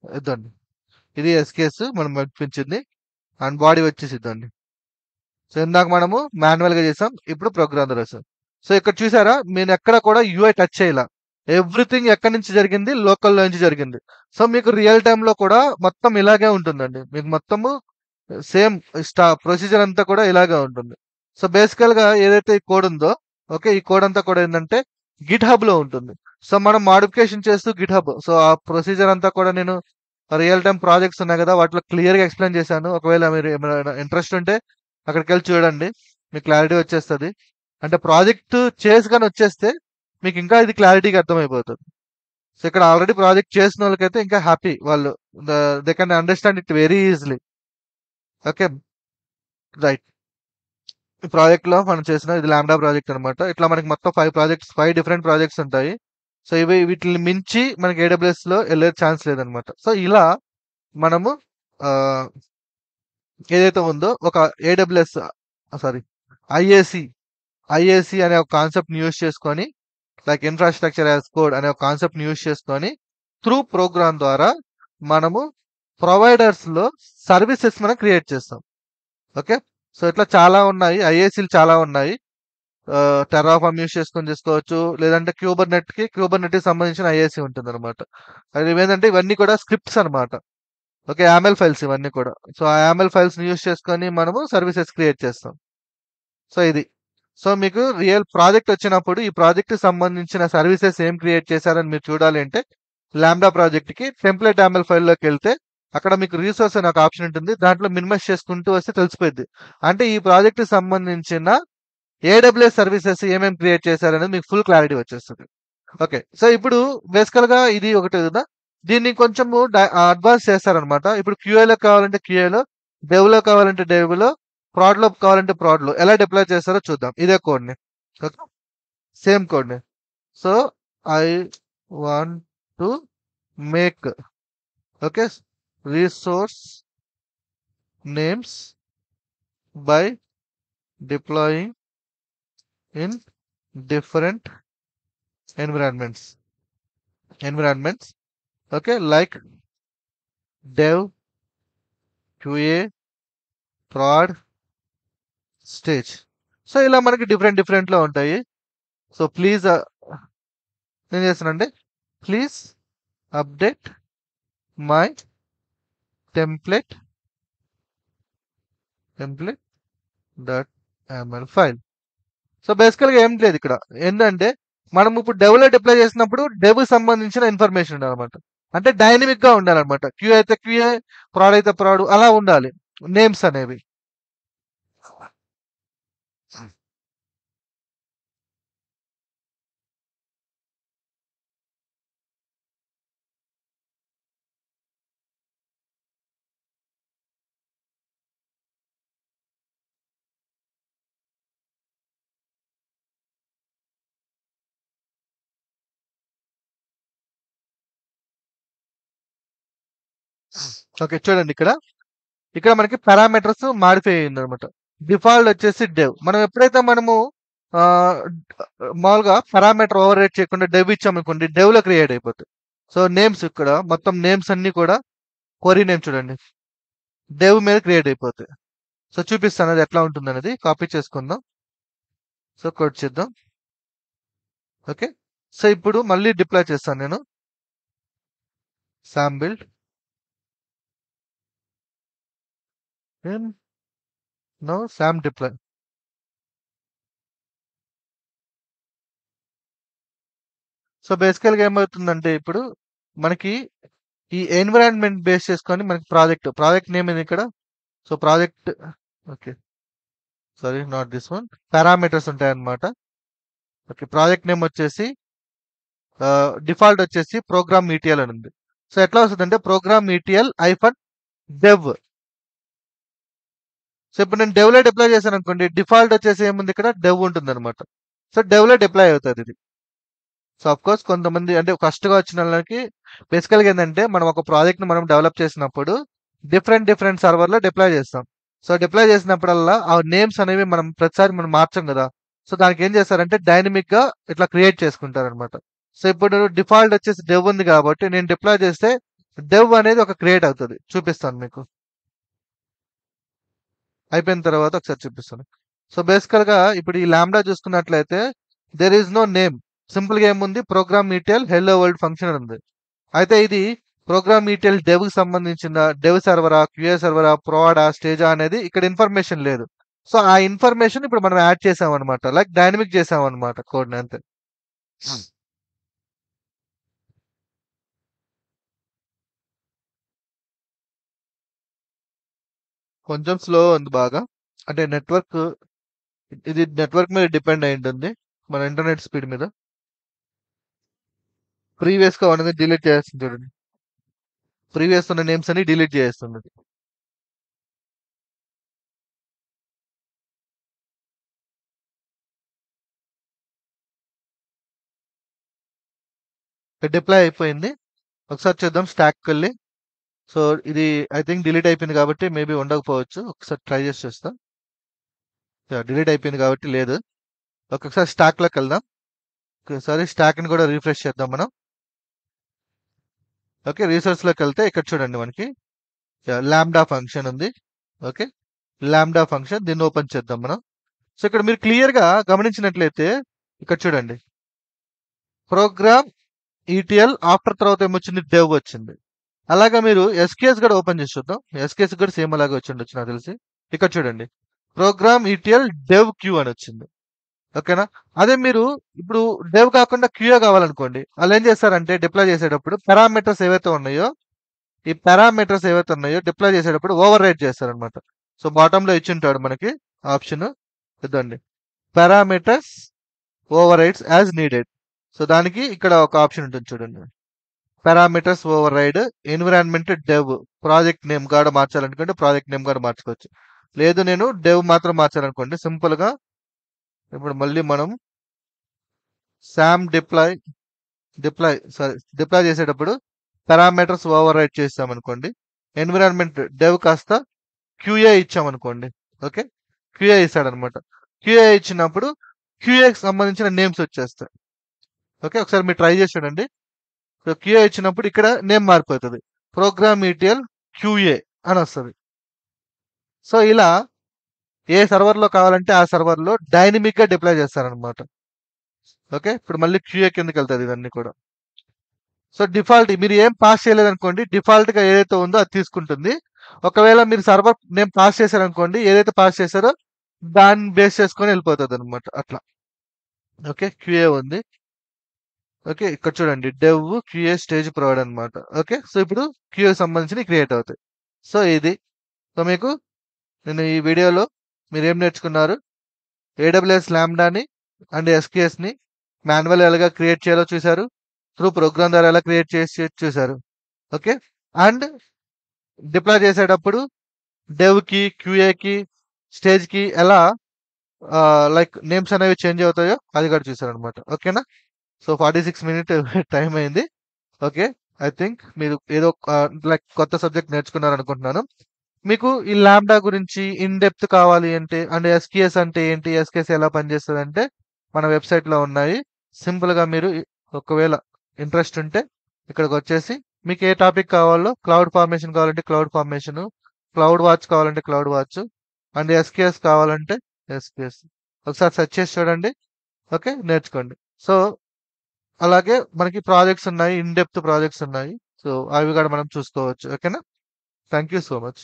ఇదండి. ఇది ఎస్‌కేఎస్ మనం పంపించింది. అండ్ బాడీ వచ్చేసి ఇదండి. సో, ఇందాక మనము మాన్యువల్‌గా చేసాం. ఇప్పుడు ప్రోగ్రామ్ రాసాం. సో, ఇక్కడ చూసారా? నేనెక్కడ కూడా యూఐ టచ్ చేయలా. ఎవ్రీథింగ్ ఎక్కడి నుంచి జరిగింది? లోకల్‌లో నుంచి జరిగింది. సో, మీకు రియల్ టైమ్‌లో కూడా మొత్తం ఇలాగే ఉంటుందండి. మీకు మొత్తము సేమ్ ప్రొసీజర్ అంతా కూడా ఇలాగే ఉంటుంది. సో, బేసికల్‌గా ఏదైతే ఈ కోడ్ ఉందో, ఓకే. ఈ కోడ్ అంతా కూడా ఏందంటే గిట్ హబ్‌లో ఉంటుంది. సో, మనం మోడిఫికేషన్ చేస్తూ గిట్ హబ్. సో, ఆ ప్రొసీజర్ అంతా కూడా నేను రియల్ టైమ్ ప్రాజెక్ట్స్ ఉన్నాయి గదా! వాటిలో క్లియర్‌గా ఎక్స్‌ప్లెయిన్ చేశాను. ఒకవేళ మీరు ఏమైనా ఇంట్రెస్ట్ ఉంటే అక్కడికెళ్ళి చూడండి. మీకు క్లారిటీ వచ్చేస్తది. అంటే ప్రాజెక్ట్ చేసి గాని వచ్చేస్తే మీకు ఇంకా ఇది క్లారిటీగా అర్థమైపోతది. సో, ఇక్కడ ఆల్రెడీ ప్రాజెక్ట్ చేసినోళ్ళకైతే ఇంకా హ్యాపీ. వాళ్ళు they can understand it very easily. Okay. Right. ఈ ప్రాజెక్ట్‌లో మనం చేసిన ఇది లాంబ్డా ప్రాజెక్ట్ అనమాట. ఇట్లా మనకి మొత్తం 5 డిఫరెంట్ ప్రాజెక్ట్స్ ఉంటాయి. సో, వీటిని మించి మనకి ఏడబ్ల్యూఎస్‌లో ఎళ్ళే ఛాన్స్ లేదనమాట. సో, ఇలా మనము ఆహ్, ఏదైతే ఉందో ఒక ఏడబ్ల్యూఎస్ సారీ ఐఏసీ, ఐఏసీ అనే ఒక కాన్సెప్ట్‌ని యూజ్ చేసుకొని లైక్ ఇన్‌ఫ్రాస్ట్రక్చర్ యాస్ కోడ్ అనే ఒక కాన్సెప్ట్‌ని యూజ్ చేసుకొని త్రూ ప్రోగ్రామ్ ద్వారా మనము ప్రొవైడర్స్‌లో సర్వీసెస్ మనం క్రియేట్ చేస్తాం. ఓకే. సో, ఇట్లా చాలా ఉన్నాయి. ఐఏసీలు చాలా ఉన్నాయి. టెర్రాఫార్మ్ యూజ్ చేసుకొని చేసుకోవచ్చు. లేదంటే క్యూబర్నెట్‌కి సంబంధించిన ఐఏసీ ఉంటుందన్నమాట. అది ఇవేంటంటే ఇవన్నీ కూడా స్క్రిప్ట్స్ అన్నమాట. ఓకే. యామెల్ ఫైల్స్ ఇవన్నీ కూడా. సో, ఆ యామెల్ ఫైల్స్‌ని యూజ్ చేసుకొని మనము సర్వీసెస్ క్రియేట్ చేస్తాం. సో, ఇది. సో, మీకు రియల్ ప్రాజెక్ట్ వచ్చినప్పుడు ఈ ప్రాజెక్ట్‌కి సంబంధించిన సర్వీసెస్ ఏం క్రియేట్ చేశారని మీరు చూడాలి అంటే లాంబ్డా ప్రాజెక్ట్‌కి టెంప్లేట్ యామెల్ ఫైల్‌లోకెళ్తే అక్కడ మీకు రిసోర్స్ అనే ఒక ఆప్షన్ ఉంటుంది. దాంట్లో మినిమైజ్ చేసుకుంటూ వస్తే తెలిసిపోద్ది. అంటే ఈ ప్రాజెక్ట్‌కి సంబంధించిన ఏడబ్ల్యూఎస్ సర్వీసెస్ ఏమేమి క్రియేట్ చేశారనేది మీకు ఫుల్ క్లారిటీ వచ్చేస్తది. ఓకే. సో, ఇప్పుడు బేసికల్‌గా ఇది ఒకటి కదా! దీన్ని కొంచెము అడ్వాన్స్ చేస్తారనమాట. ఇప్పుడు క్యూఏలో కావాలంటే క్యూఏలో, డెవ్‌లో కావాలంటే డెవ్‌లో, ప్రాడ్‌లో కావాలంటే ప్రాడ్‌లో ఎలా డిప్లాయ్ చేస్తారో చూద్దాం. ఇదే కోడ్‌ని. Okay. Same code. So I want to make okay resource names by deploying in different environments okay like dev qa prod stage so ఇలా మనకి డిఫరెంట్ లో ఉంటాయి సో ప్లీజ్ నేను చేస్తానండి please update my template dot ML file so బేసికల్గా ఏం లేదు ఇక్కడ ఏంటంటే మనం ఇప్పుడు డెవ్లో డిప్లై చేసినప్పుడు డెవ్ సంబంధించిన ఇన్ఫర్మేషన్ ఉండాలన్నమాట అంటే డైనమిక్ గా ఉండాలన్నమాట క్యూ అయితే క్యూఏ ప్రాడ్ అయితే ప్రాడ్ అలా ఉండాలి నేమ్స్ అనేవి ఓకే చూడండి ఇక్కడ మనకి పారామీటర్స్ మాడిఫై అయింది అనమాట డిఫాల్ట్ వచ్చేసి డెవ్ మనం ఎప్పుడైతే మనము ఆ, మామూలుగా పారామీటర్ ఓవర్ రైట్ చేయకుండా డెవ్ ఇచ్చామనుకోండి డెవ్ లో క్రియేట్ అయిపోతుంది సో నేమ్స్ ఇక్కడ మొత్తం నేమ్స్ అన్ని కూడా క్వరీ నేమ్ చూడండి డెవ్ మీద క్రియేట్ అయిపోతాయి సో చూపిస్తాను అది ఎట్లా ఉంటుంది అనేది కాపీ చేసుకుందాం సో కోడ్ చేద్దాం ఓకే సో ఇప్పుడు మళ్ళీ డిప్లాయ్ చేస్తాను నేను SAM build no SAM deploy so బేసికల్ గా ఏమవుతుందంటే ఇప్పుడు మనకి ఈ ఎన్విరాన్మెంట్ బేస్ చేసుకొని మనకి ప్రాజెక్ట్ నేమ్ ఇది ఇక్కడ so project okay sorry not this one parameters ఉంటాయి అన్నమాట ఓకే ప్రాజెక్ట్ నేమ్ వచ్చేసి డిఫాల్ట్ వచ్చేసి ప్రోగ్రామ్ ఈటీఎల్ అని ఉంది సో ఎట్లా వస్తుంది అంటే program ETL hyphen dev so ఇప్పుడు నేను డెవ్ లో డిప్లై చేశాను అనుకోండి డిఫాల్ట్ వచ్చేసి ఏముంది ఇక్కడ డెవ్ ఉంటుంది అనమాట సో డెవ్ లో డిప్లై అవుతుంది ఇది సో అఫ్ కోర్స్ కొంతమంది అంటే ఫస్ట్ గా వచ్చిన వాళ్ళకి బేసికల్ గా ఏంటంటే మనం ఒక ప్రాజెక్ట్ ని మనం డెవలప్ చేసినప్పుడు డిఫరెంట్ సర్వర్ లో డిప్లై చేస్తాం సో డిప్లై చేసినప్పుడల్లా ఆ నేమ్స్ అనేవి మనం ప్రతిసారి మనం మార్చం కదా సో దానికి ఏం చేస్తారంటే డైనమిక్ గా ఇట్లా క్రియేట్ చేసుకుంటారు అనమాట సో ఇప్పుడు డిఫాల్ట్ వచ్చేసి డెవ్ ఉంది కాబట్టి నేను డిప్లాయ్ చేస్తే డెవ్ అనేది ఒక క్రియేట్ అవుతుంది చూపిస్తాను మీకు అయిపోయిన తర్వాత ఒకసారి చూపిస్తాను సో బేసికల్ గా ఇప్పుడు ఈ లాంబ్డా చూసుకున్నట్లయితే there is no name simple గా ఏముంది program ETL hello world function ఉంది అయితే ఇది ప్రోగ్రామ్ ఈటీఎల్ డెవ్ కి సంబంధించిన డెవ్ సర్వరా క్యూఏ సర్వరా ప్రోడా స్టేజా అనేది ఇక్కడ ఇన్ఫర్మేషన్ లేదు సో ఆ ఇన్ఫర్మేషన్ ఇప్పుడు మనం యాడ్ చేసాం అనమాట లైక్ డైనమిక్ చేసాం అనమాట కోడ్ అంతే కొంచెం స్లో ఉంది బాగా అంటే ఇది నెట్వర్క్ మీద డిపెండ్ అయి ఉంటుంది మన ఇంటర్నెట్ స్పీడ్ మీద ప్రీవియస్ గా ఉన్నది డిలీట్ చేస్తుంది చూడండి ప్రీవియస్ ఉన్న నేమ్స్ అన్ని డిలీట్ చేస్తుంది డిప్లాయ్ అయిపోయింది ఒకసారి చూద్దాం స్టాక్ వెళ్ళి సో ఇది ఐ థింక్ డిలీట్ అయిపోయింది కాబట్టి మేబీ ఉండకపోవచ్చు ఒకసారి ట్రై చేసి చూస్తాం డిలీట్ అయిపోయింది కాబట్టి లేదు ఒకసారి స్టాక్ లోకి వెళ్దాం ఒకసారి స్టాక్ ని కూడా రిఫ్రెష్ చేద్దాం మనం ఓకే రీసోర్స్ లోకి వెళ్తే ఇక్కడ చూడండి మనకి లాంబ్డా ఫంక్షన్ ఉంది ఓకే లాంబ్డా ఫంక్షన్ దీన్ని ఓపెన్ చేద్దాం మనం సో ఇక్కడ మీరు క్లియర్ గా గమనించినట్లయితే ఇక్కడ చూడండి ప్రోగ్రామ్ ఈటీఎల్ ఆఫ్టర్ తర్వాత ఏమొచ్చింది డెవ్ వచ్చింది అలాగా మీరు ఎస్కేఎస్ కూడా ఓపెన్ చేసి చూద్దాం ఎస్కేఎస్ కూడా సేమ్ అలాగే వచ్చిండొచ్చు నాకు తెలిసి ఇక్కడ చూడండి ప్రోగ్రామ్ ఈటీఎల్ డెవ్ క్యూ అని వచ్చింది ఓకేనా అదే మీరు ఇప్పుడు డెవ్ కాకుండా క్యూఏ కావాలనుకోండి వాళ్ళు ఏం చేస్తారంటే డిప్లాయ్ చేసేటప్పుడు పారామీటర్స్ ఏవైతే ఉన్నాయో ఈ పారామీటర్స్ ఏవైతే ఉన్నాయో డిప్లాయ్ చేసేటప్పుడు ఓవర్ రైట్ చేస్తారనమాట సో బాటమ్ లో ఇచ్చి ఉంటాడు మనకి ఆప్షన్ ఇదండి parameters overwrites as needed so దానికి ఇక్కడ ఒక ఆప్షన్ ఉంటుంది చూడండి parameters override environment dev project name కూడా మార్చాలనుకుంటే ప్రాజెక్ట్ నేమ్ కూడా మార్చుకోవచ్చు లేదు నేను డెవ్ మాత్రం మార్చాలనుకోండి సింపుల్ గా ఇప్పుడు మళ్ళీ మనం సామ్ డిప్లాయ్ చేసేటప్పుడు పారామీటర్స్ ఓవర్ రైట్ చేసామనుకోండి. ఎన్విరాన్మెంట్ డెవ్ కాస్త క్యూఏ ఇచ్చామనుకోండి. ఓకే, క్యూఏ ఇస్తాడనమాట. క్యూఏ ఇచ్చినప్పుడు క్యూఏకి సంబంధించిన నేమ్స్ వచ్చేస్తాయి. ఓకే, ఒకసారి మీరు ట్రై చేసి చూడండి. సో క్యూఏ ఇచ్చినప్పుడు ఇక్కడ నేమ్ మారిపోతుంది, ప్రోగ్రామ్ ఈటీఎల్ క్యూఏ అని వస్తుంది. సో ఇలా ఏ సర్వర్లో కావాలంటే ఆ సర్వర్లో డైనమిక్గా డిప్లాయ్ చేస్తారనమాట. ఓకే, ఇప్పుడు మళ్ళీ క్యూఏ కిందకి వెళ్తుంది ఇవన్నీ కూడా. సో డిఫాల్ట్ మీరు ఏం పాస్ చేయలేదనుకోండి, డిఫాల్ట్గా ఏదైతే ఉందో అది తీసుకుంటుంది. ఒకవేళ మీరు సర్వర్ నేమ్ పాస్ చేశారనుకోండి, ఏదైతే పాస్ చేశారో దాన్ని బేస్ చేసుకొని వెళ్ళిపోతుంది అనమాట అట్లా. ఓకే, క్యూఏ ఉంది. ఓకే, ఇక్కడ చూడండి డెవ్ క్యూఏ స్టేజ్ ప్రొవైడ్ అనమాట. ఓకే, సో ఇప్పుడు క్యూఏ సంబంధించి క్రియేట్ అవుతాయి. సో ఇది. సో మీకు నేను ఈ వీడియోలో మీరు ఏం నేర్చుకున్నారు, ఏడబ్ల్యూఎస్ ల్యాంబ్డాని అండ్ ఎస్కేఎస్ని మాన్యువల్ ఎలాగా క్రియేట్ చేయాలో చూశారు, త్రూ ప్రోగ్రామ్ ద్వారా ఎలా క్రియేట్ చేసి చూశారు. ఓకే, అండ్ డిప్లాయ్ చేసేటప్పుడు డెవ్కి క్యూఏకి స్టేజ్కి ఎలా లైక్ నేమ్స్ అనేవి చేంజ్ అవుతాయో అది కూడా చూసారు అనమాట. ఓకేనా, సో 46 మినిట్ టైం అయింది. ఓకే, ఐ థింక్ మీరు ఏదో లైక్ కొత్త సబ్జెక్ట్ నేర్చుకున్నారు అనుకుంటున్నాను. మీకు ఈ ల్యాంబ్డా గురించి ఇన్ డెప్త్ కావాలి అంటే, అండ్ ఎస్కేఎస్ అంటే ఏంటి, ఎస్కేఎస్ ఎలా పనిచేస్తుంది అంటే మన వెబ్సైట్లో ఉన్నాయి. సింపుల్గా మీరు ఒకవేళ ఇంట్రెస్ట్ ఉంటే ఇక్కడికి వచ్చేసి మీకు ఏ టాపిక్ కావాలో, క్లౌడ్ ఫార్మేషన్ కావాలంటే క్లౌడ్ ఫార్మేషన్, క్లౌడ్ వాచ్ కావాలంటే క్లౌడ్ వాచ్, అండ్ ఎస్కేఎస్ కావాలంటే ఎస్కేఎస్ ఒకసారి సెర్చ్ చేసి చూడండి. ఓకే, నేర్చుకోండి. సో అలాగే మనకి ప్రాజెక్ట్స్ ఉన్నాయి, ఇన్ డెప్త్ ప్రాజెక్ట్స్ ఉన్నాయి. సో అవి కూడా మనం చూసుకోవచ్చు. ఓకేనా, థ్యాంక్ యూ సో మచ్.